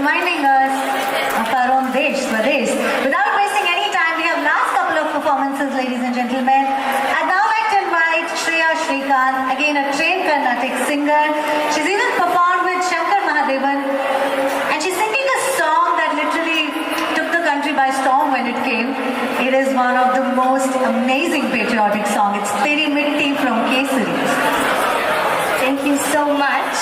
reminding us of our own Desh, Swadesh. Without wasting any time, we have last couple of performances, ladies and gentlemen. I'd now like to invite Shreya Shrikant, again a trained Carnatic singer. She's even performed with Shankar Mahadevan, and she's singing a song that literally took the country by storm when it came. It is one of the most amazing patriotic songs. It's Teri Mitti from Kesari. Thank you so much.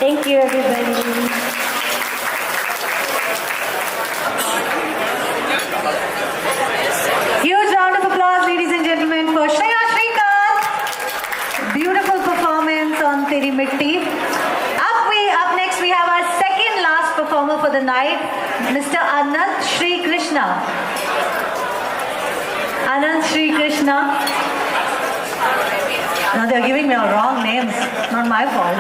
Thank you, everybody. Huge round of applause, ladies and gentlemen, for Shreya Shrikant. Beautiful performance on Teri Mitti. Up next, we have our second last performer for the night, Mr. Anand Shri Krishna. Anand Shri Krishna. Now they're giving me all wrong names. Not my fault.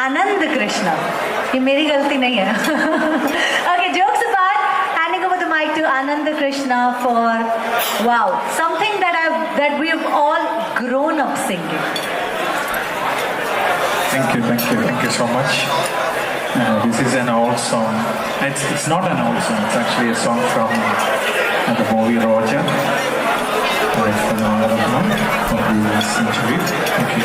Anand Krishna. ये मेरी गलती नहीं है. Okay, jokes apart, handing over the mic to Anand Krishna for something that we have all grown up singing. Thank you so much. This is an old song. It's not an old song. It's actually a song from the movie Roger. From the century. Thank you.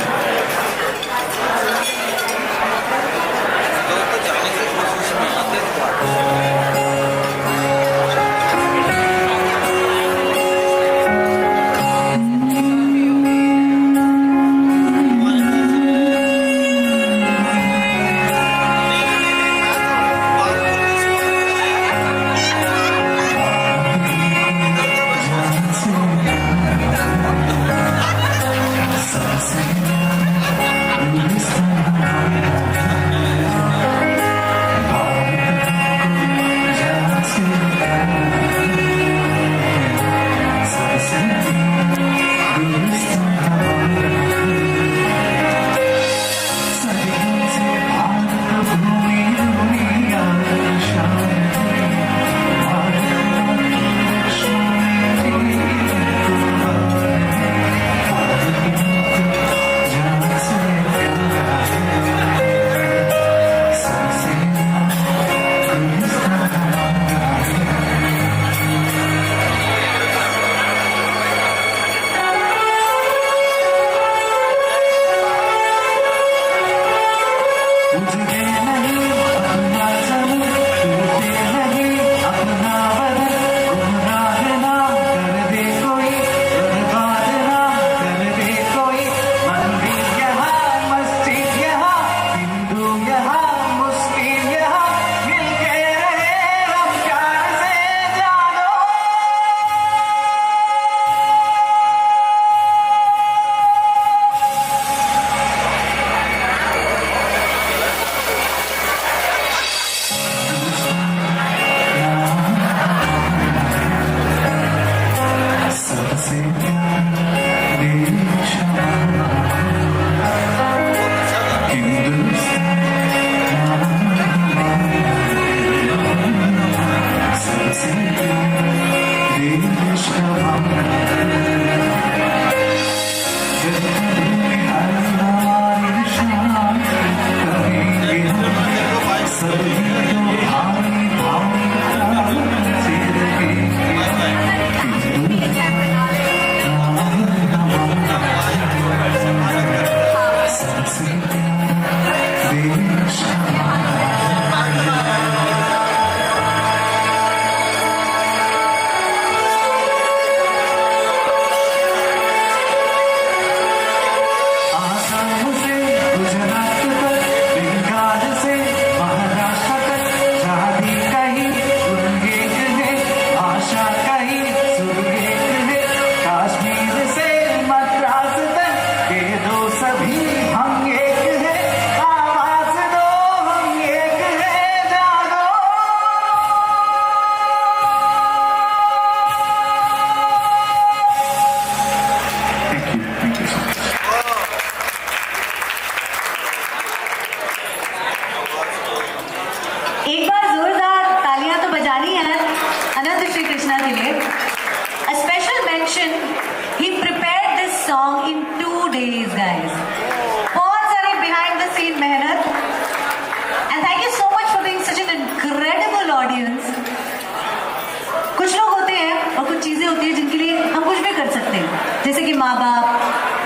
जैसे कि माँ बाप,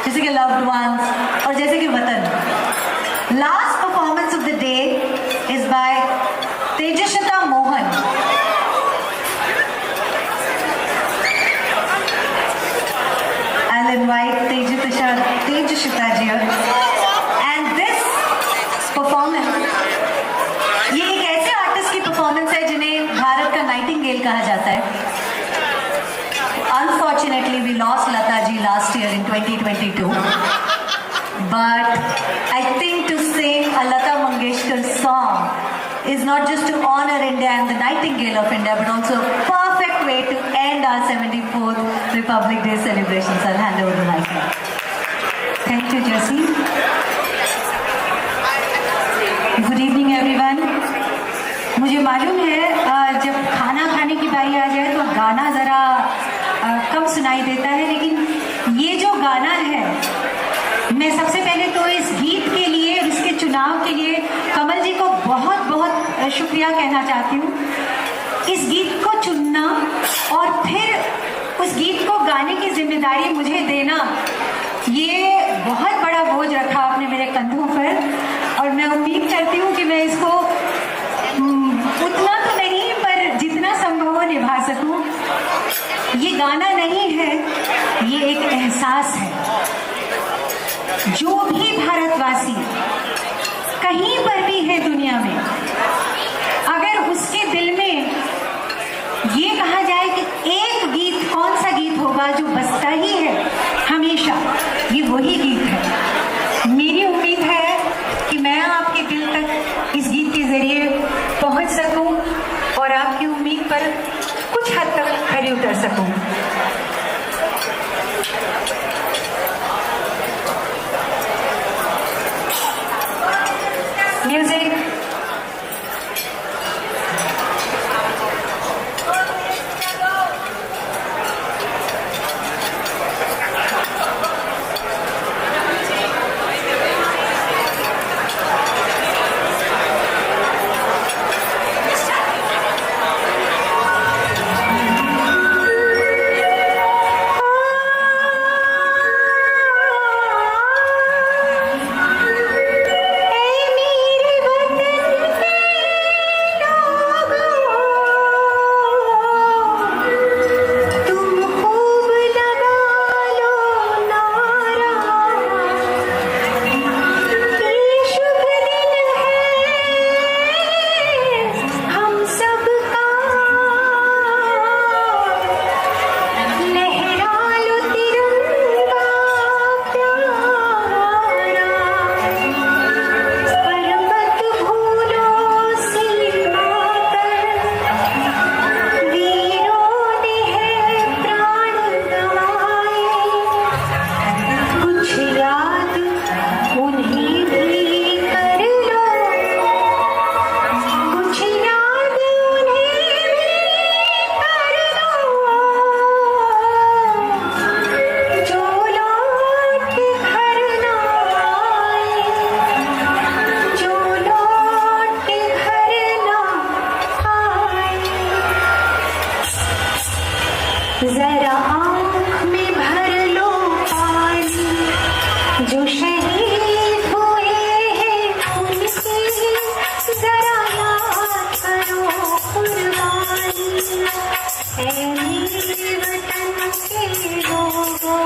जैसे कि loved ones और जैसे कि वतन. Last performance of the day is by Tejashita Mohan. I'll invite Tejashita ji. And this performance, ये एक ऐसे आर्टिस्ट की परफॉर्मेंस है जिन्हें भारत का नाइटिंगेल कहा जाता है. Unfortunately, we lost Lata ji last year in 2022. But I think to sing a Lata Mangeshkar song is not just to honor India and the Nightingale of India, but also a perfect way to end our 74th Republic Day celebrations. I'll hand over the mic now. Thank you, Jesse. Good evening, everyone. मुझे मालूम है जब खाना खाने की बारी आ जाए तो गाना ज़रा कम सुनाई देता है, लेकिन ये जो गाना है, मैं सबसे पहले तो इस गीत के लिए, इसके चुनाव के लिए कमल जी को बहुत बहुत शुक्रिया कहना चाहती हूँ. इस गीत को चुनना और फिर उस गीत को गाने की जिम्मेदारी मुझे देना, ये बहुत बड़ा बोझ रखा आपने मेरे कंधों पर और मैं उम्मीद करती हूँ कि मैं इसको उतना तो नहीं पर जितना संभव हो निभा सकूं। ये गाना नहीं है, ये एक एहसास है। जो भी भारतवासी कहीं पर भी है दुनिया में, अगर उसके दिल में ये कहा जाए कि एक गीत कौन सा गीत होगा जो बजता ही है हमेशा, ये वही गीत है। मेरी उम्मीद है कि मैं आपके दिल तक इस गीत के जरिए पहुंच सकूं और आपकी उम्मीद पर कुछ हद तक खरी उतर सकूं। म्यूजिक। जरा आँख में भर लो पानी, जो शहीद हुए हैं उनकी जरा याद करो कुर्बानी। ऐ मेरे वतन के लोगों,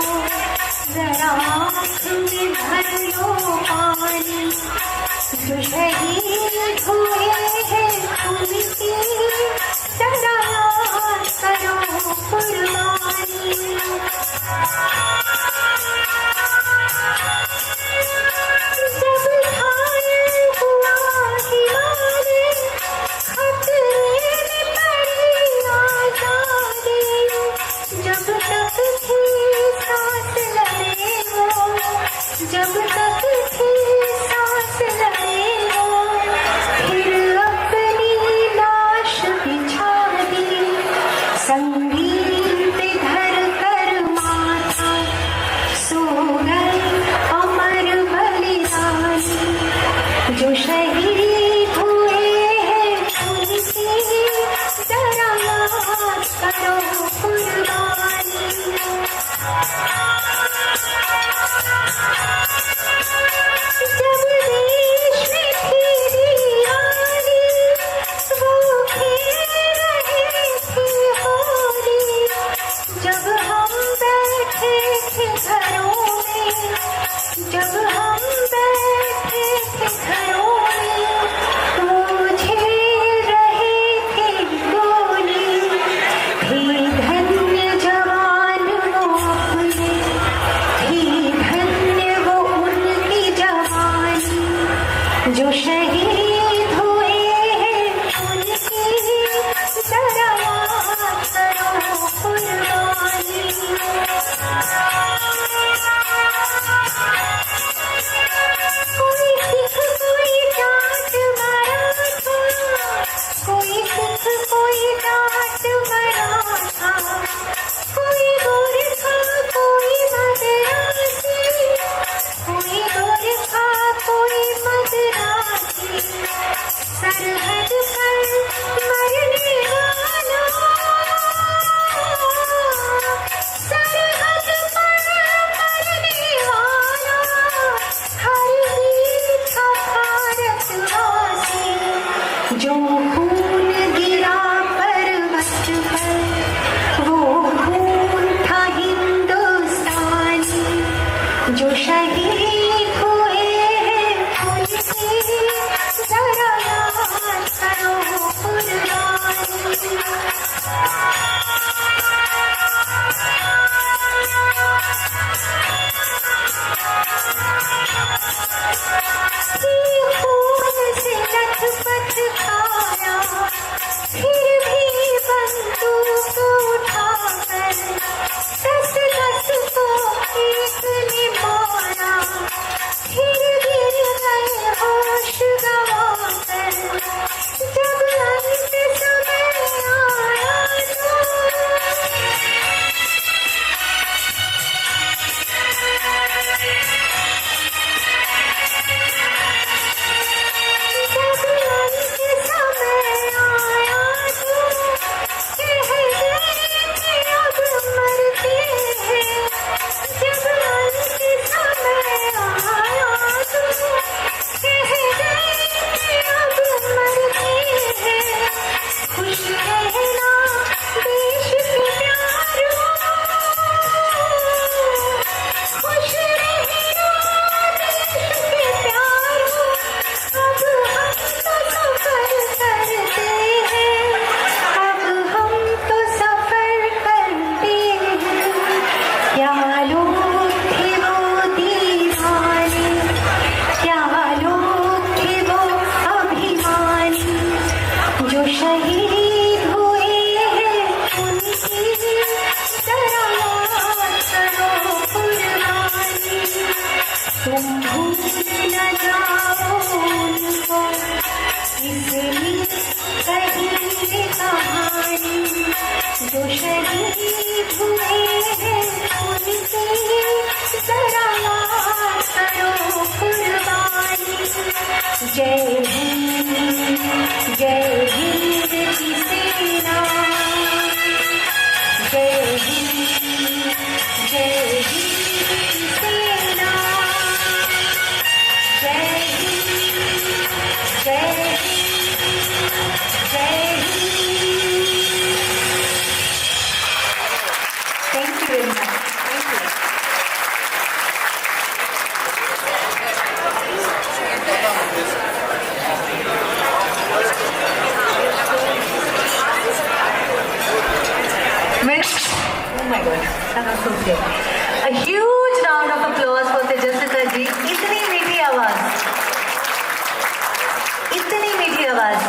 जरा आँख में भर लो पानी, जो शहीद हुए हैं उनकी जरा याद करो कुर्बानी। you very much. Thank you. Oh my God, that was so good. A huge round of applause for Tejasvita ji. इतनी मीठी आवाज, इतनी मीठी आवाज.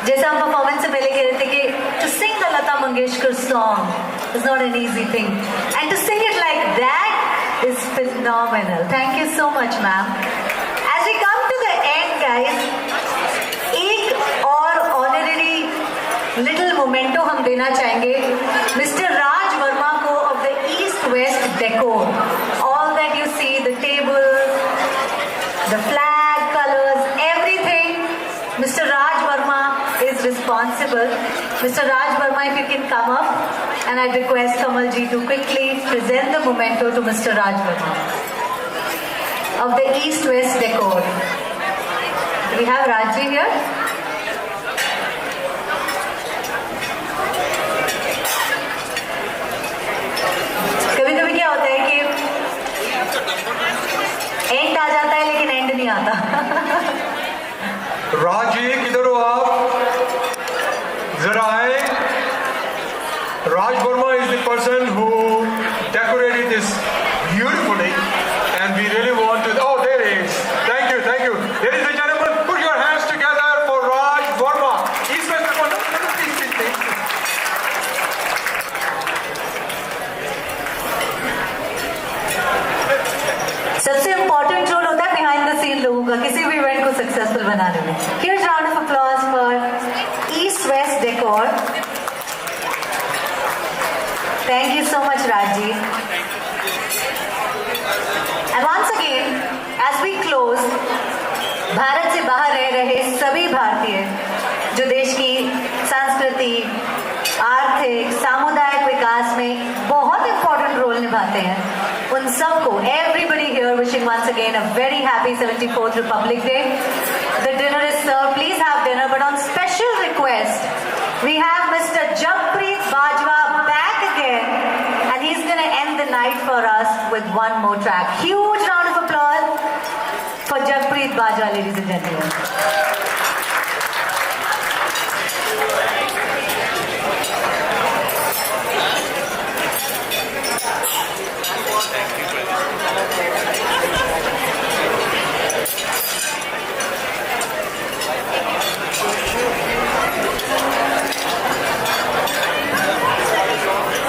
जैसा हम परफॉर्मेंस से पहले कह रहे थे कि to sing the Lata Mangeshkar song is not an easy thing, and to sing it like that is phenomenal. Thank you so much, ma'am. As we come to the end, guys, एक और honorary little memento हम देना चाहेंगे Mr. Raj Verma को of the East West Decor. All that you see, the table, the flag colors, everything, Mr. Raj Verma is responsible. Mr. Raj Verma, if you can come up, and I request Kamal ji to quickly present the memento to Mr. Raj Verma of the East West Decor. Do we have Raj ji here? कभी कभी क्या होता है कि and आ जाता है लेकिन and नहीं आता. राज जी किधर हो आप? जरा आए. Raj Verma is the person who decorated this beautifully, and we really want to. Oh, there he is. Thank you, thank you. Ladies and gentlemen, put your hands together for Raj Verma. East West Decor. सबसे important role होता है behind the scene लोगों का किसी भी event को successful बनाने में. Here's round of applause for East West Decor. Thank you so much, Rajji. And once again, as we close, Bharat से बाहर रह रहे सभी भारतीय जो देश की संस्कृति, आर्थिक, सामुदायिक विकास में बहुत इंपॉर्टेंट रोल निभाते हैं, उन सबको, everybody here wishing once again a very happy 74th Republic Day. The dinner is served. Please have dinner, but on special request, we have Mr. Jappreet Bajwa back again, and he's going to end the night for us with one more track. Huge round of applause for Jappreet Bajwa, ladies and gentlemen.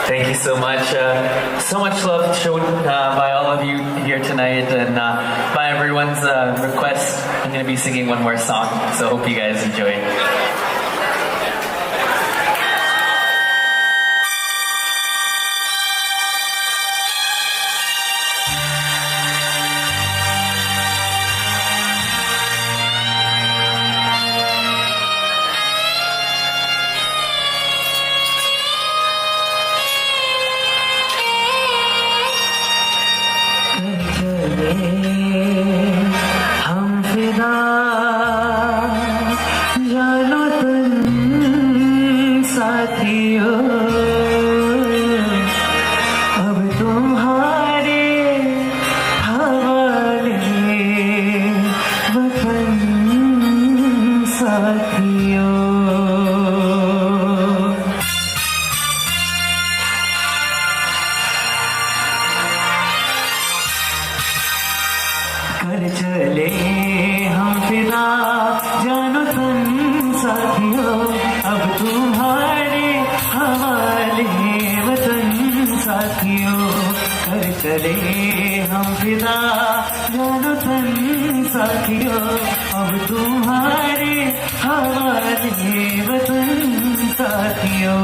Thank you so much. So much love shown by all of you here tonight, and by everyone's request, I'm going to be singing one more song, so hope you guys enjoy. हम फिदा जानो तुम साथियों, अब तुम्हारे हवाले वतन साथियों. कर चले हम फिदा जानो तुम साथियों, अब तुम्हारे हवाले वतन साथियों. कर चले हम फिदा जानो तुम साथियों, अब तुम्हारे हवाले वतन साथियों.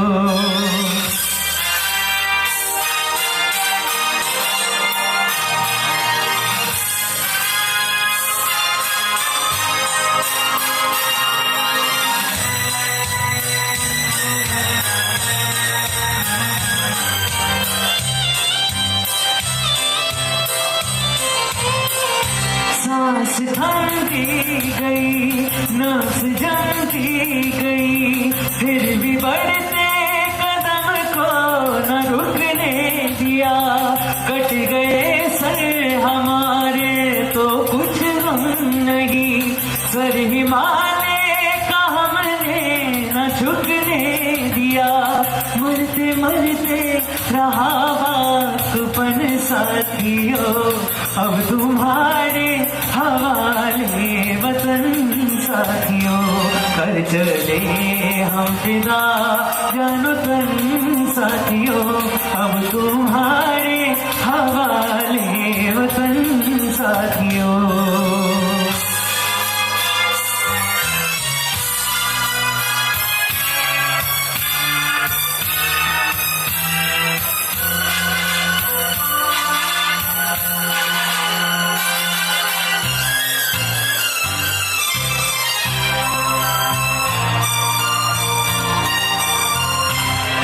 सांस थमती गई, नस जमती गई, फिर भी बढ़ते कदम को न रुकने रहा बाकपन साथियों, अब तुम्हारे हवाले वतन साथियों, कर चले हम फिदा जानो तन साथियों, अब तुम्हारे हवाले वतन साथियों।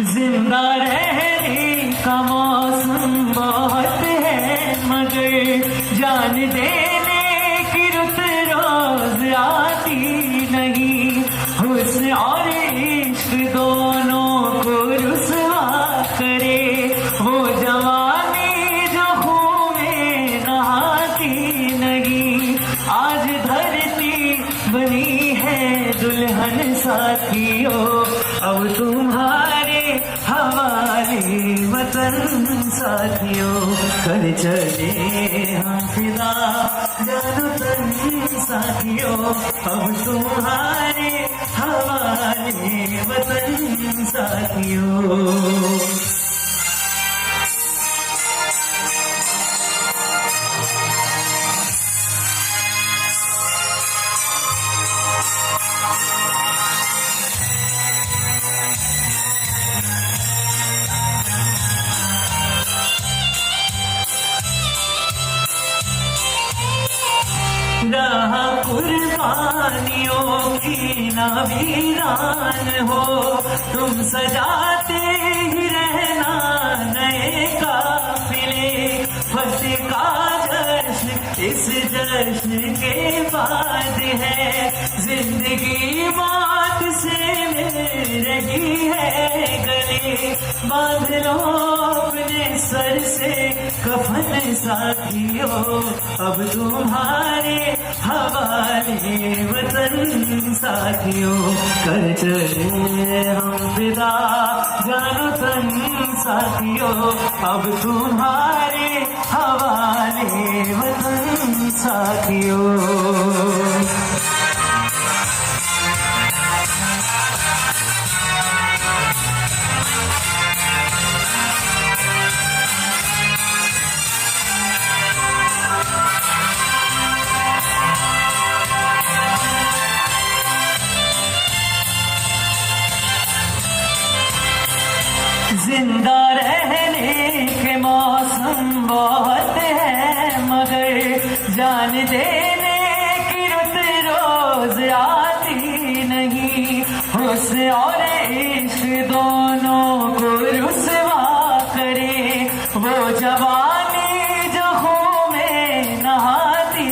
जिंदा रहने का मौसम बहुत है, मगर जान देने की रुत रोज आती नहीं। हुस्न और इश्क दोनों को रुसवा करे वो जवानी जो खून में नहाती नहीं। आज धरती बनी है दुल्हन साथियों, अब तुम्हारे हवाले वतन साथियों, कर चले हम फिदा जानो तन साथियों, अब तुम्हारे हवाले वतन साथियों। रहा कुर्बानियों की ना वीरान हो, तुम सजाते ही रहना नए काफिले। फतेह का जश्न इस जश्न के बाद है, जिंदगी मौत से मिल रही है गले। बांध लो अपने सर से कफन साथियों, अब तुम्हारे हवाले वतन साथियों, कर चले हम फिदा जानो तन साथियों, अब तुम्हारे हवाले वतन साथियों। जिंदा रहने के मौसम बहुत है, मगर जान देने की रुत रोज आती नहीं। हुस्न और इश्क दोनों को रुसवा करे वो जवानी जो खून में नहाती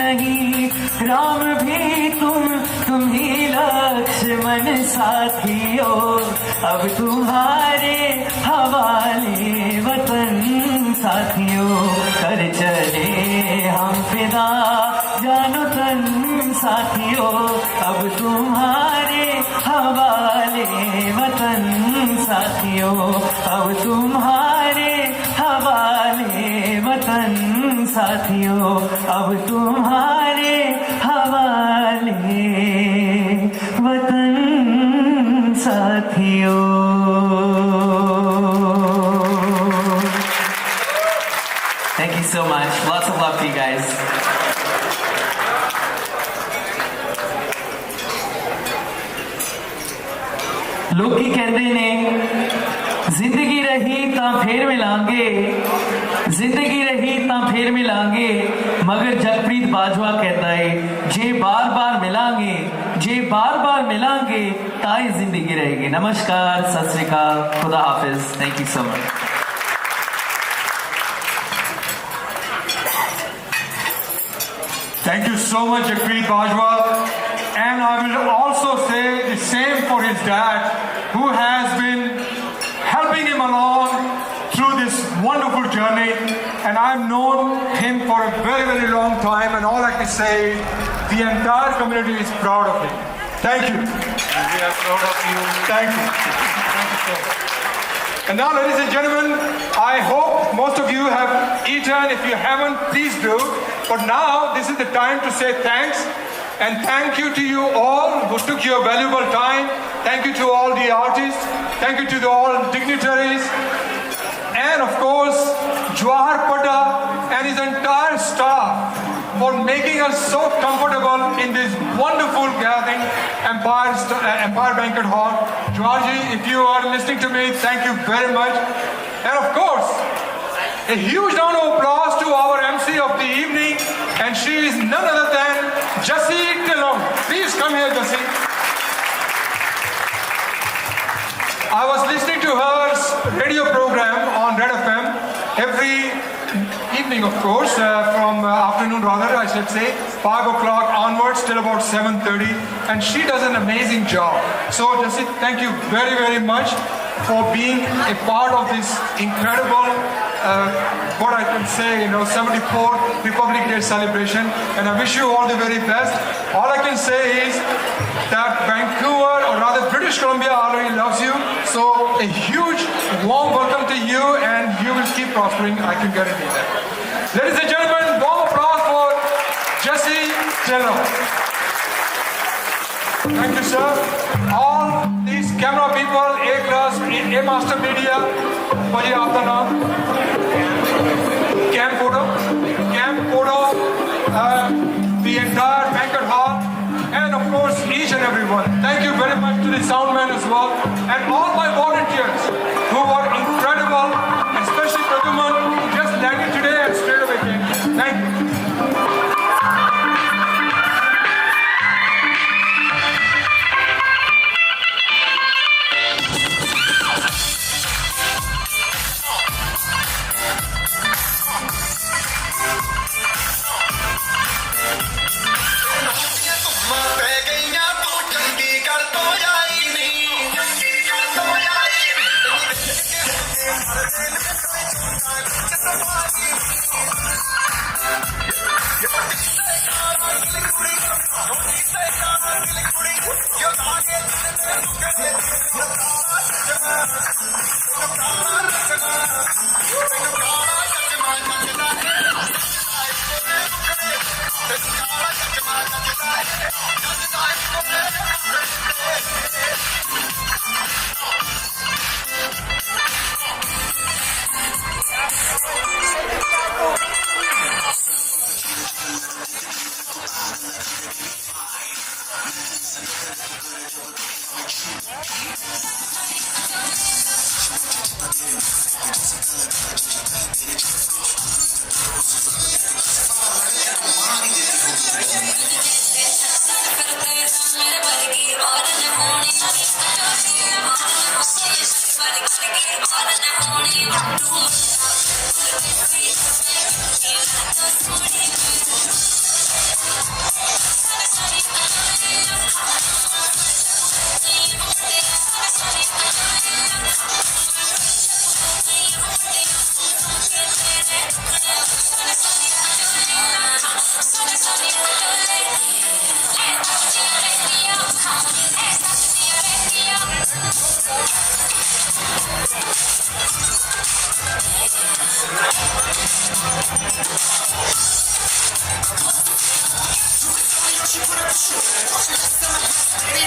नहीं। राम भी तुम ही लक्ष्मण साथियों, अब तुम्हारे हवाले वतन साथियों, कर चले हम फिदा जानो तन साथियों, अब तुम्हारे हवाले वतन साथियों, अब तुम्हारे हवाले वतन साथियों, अब तुम्हारे हवाले वतन साथियों। Thank you so much. Lots of love to you guys. लोग की कहते ने जिंदगी रही तां फेर मिलांगे, जिंदगी रही तां फेर मिलांगे, मगर जगप्रीत बाजवा कहता है जे बार बार मिलांगे, जे बार बार मिलांगे ताई जिंदगी रहेगी। नमस्कार, सत श्री अकाल, खुदा हाफिज। Thank you so much. Thank you so much, Jagpreet Bajwa. And I will also say the same for his dad, who has been helping him along through this wonderful journey. And I've known him for a very, very long time. And all I can say is the entire community is proud of him. Thank you. We are proud of you. Thank you. Thank you so much. And now, ladies and gentlemen, I hope most of you have eaten. If you haven't, please do. But now, this is the time to say thanks. And thank you to you all who took your valuable time. Thank you to all the artists. Thank you to all dignitaries. And of course, Jawahar Pata and his entire staff for making us so comfortable in this wonderful gathering, Empire Banquet Hall. Georgie, if you are listening to me, thank you very much. And of course, a huge round of applause to our MC of the evening, and she is none other than Jessie Dillon. Please come here, Jessie. I was listening to her radio program on Red FM every evening, of course, from afternoon rather, I should say, 5 o'clock onwards till about 7:30, and she does an amazing job. So, Jessie, thank you very, very much for being a part of this incredible, what I can say, 74th Republic Day celebration, and I wish you all the very best. All I can say is that Vancouver, or rather British Columbia, already loves you. So a huge, warm welcome to you, and you will keep prospering, I can guarantee that. Ladies and gentlemen, warm applause for Jessie Taylor. Thank you, sir. All these camera people, A-Class, A-Master Media, Bhaji aapka naam? Cam Photo, the entire banquet hall, and of course, each and everyone. Thank you very much to the sound man as well, and all my volunteers who were incredible, especially Pradyuman, who just landed today and straight away came. Thank you. Baby,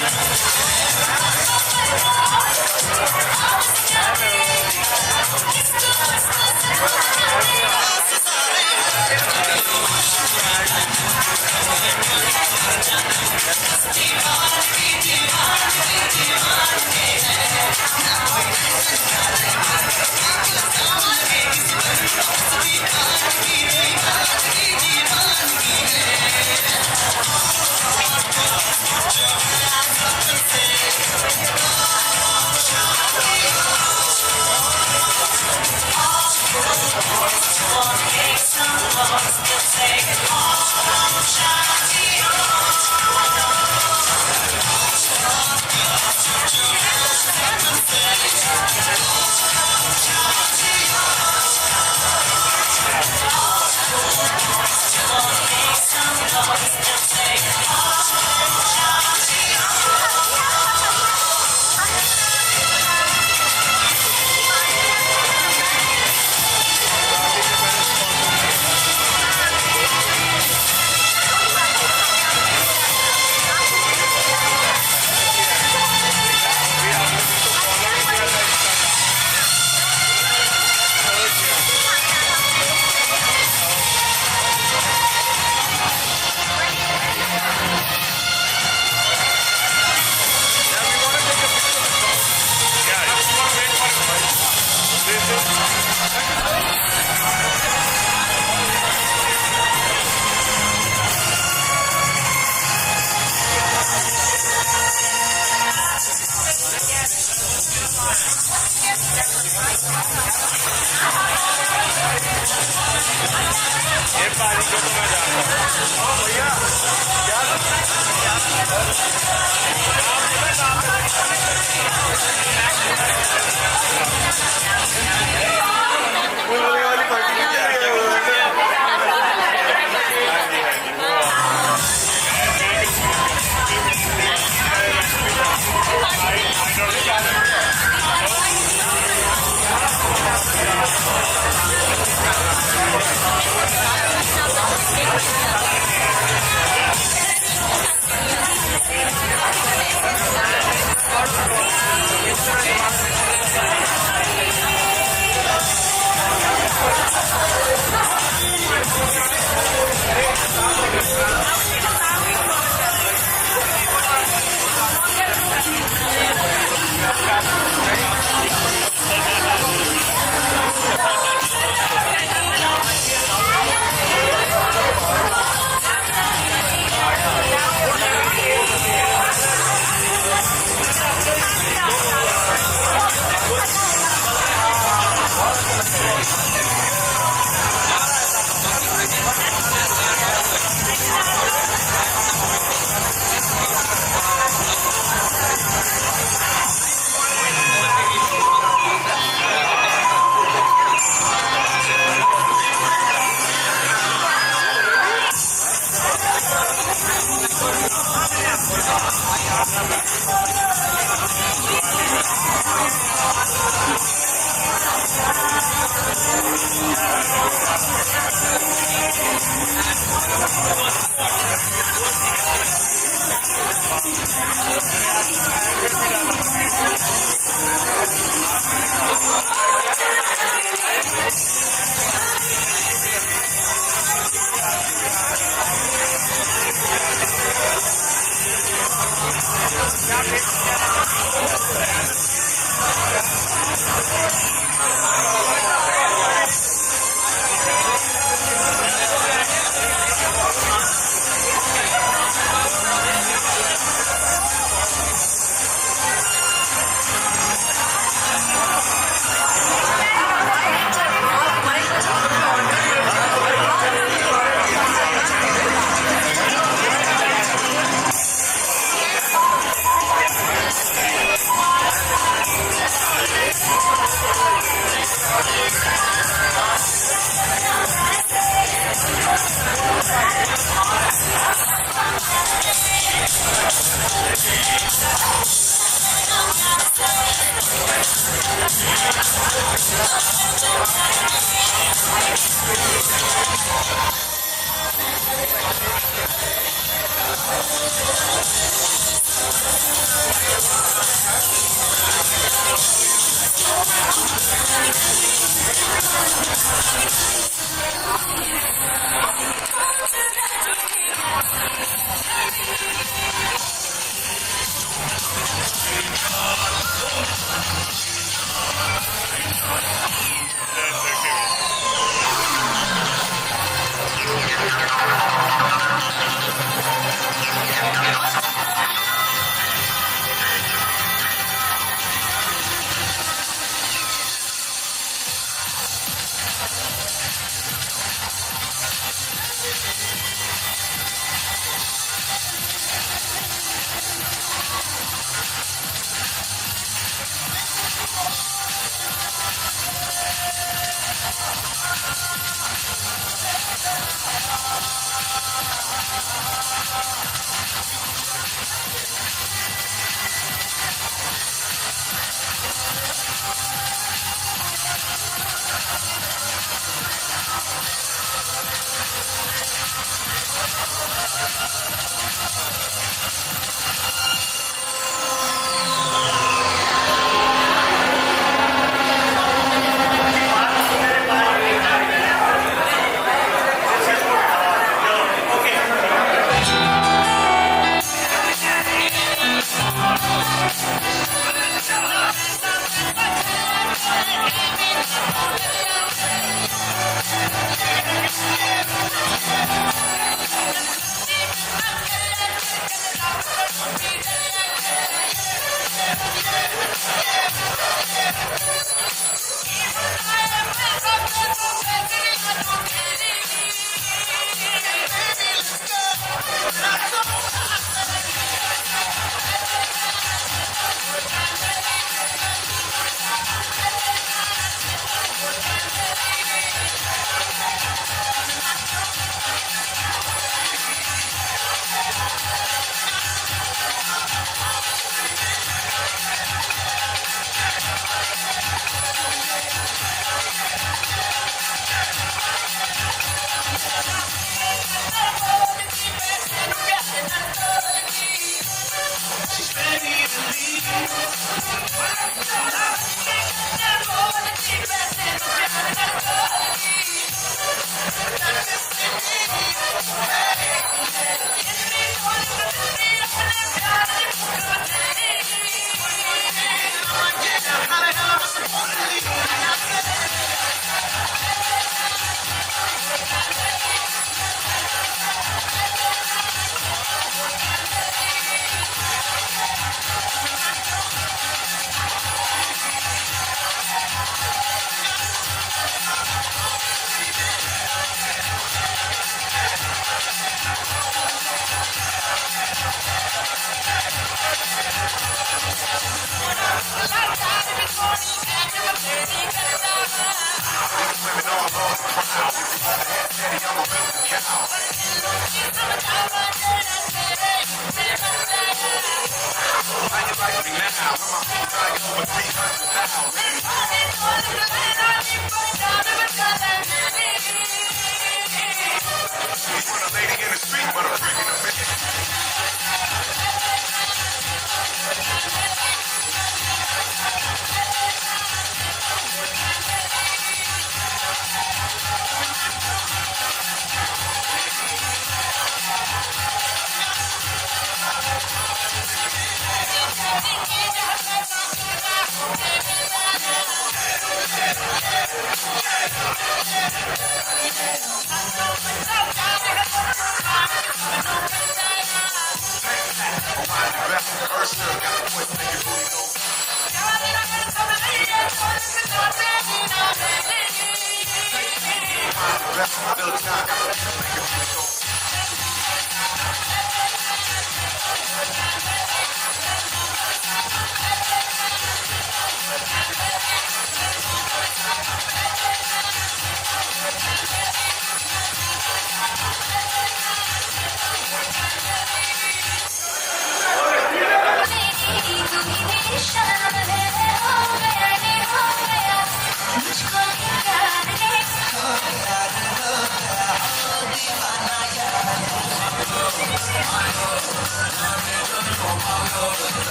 Thank you.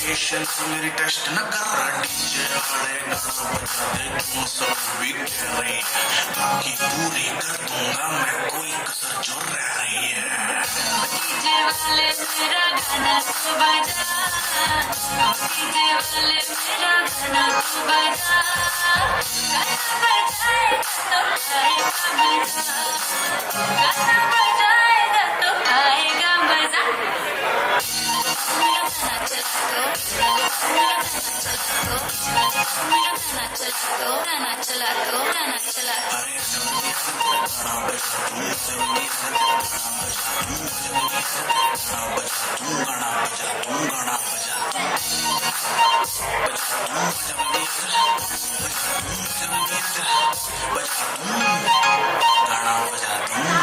मेरी test न कर DJ वाले गाना बजा दे तुम सब भी कह रही है बाकी पूरी कर दूंगा मैं कोई कसर जो रह रही है डीजे वाले मेरा गाना तो बजा डीजे वाले मेरा गाना तो बजा गाना बजाएगा तो आएगा मजा मेरा गाना चला दो गाना चला दो गाना चला गाना बजा दूं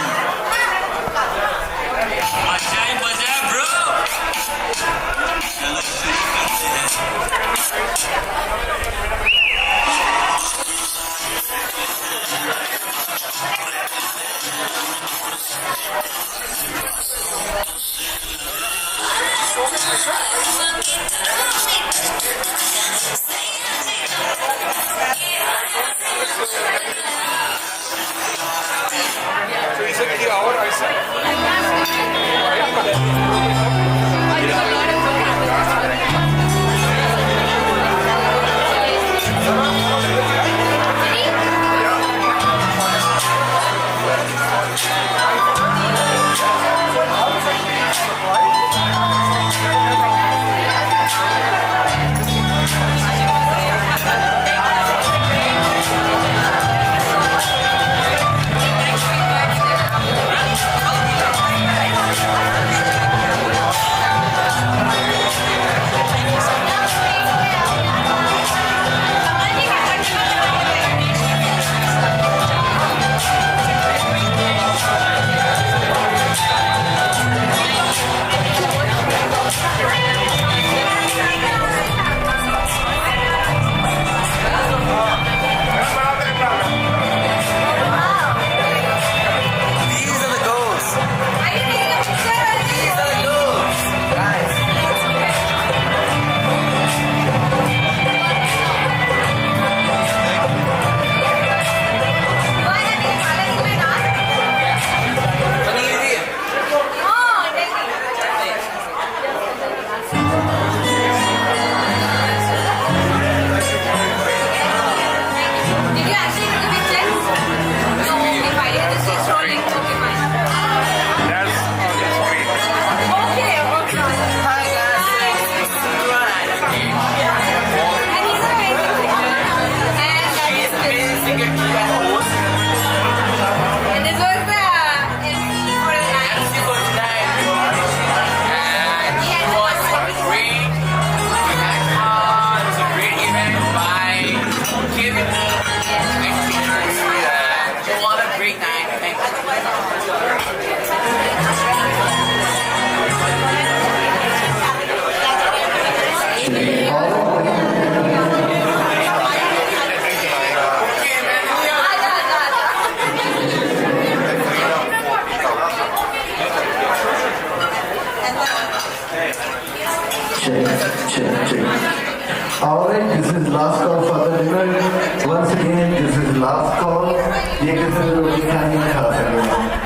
Alright, this is last call for the dinner. Once again, this is last call. ये किसी रोटी खाने में खा सकते हैं.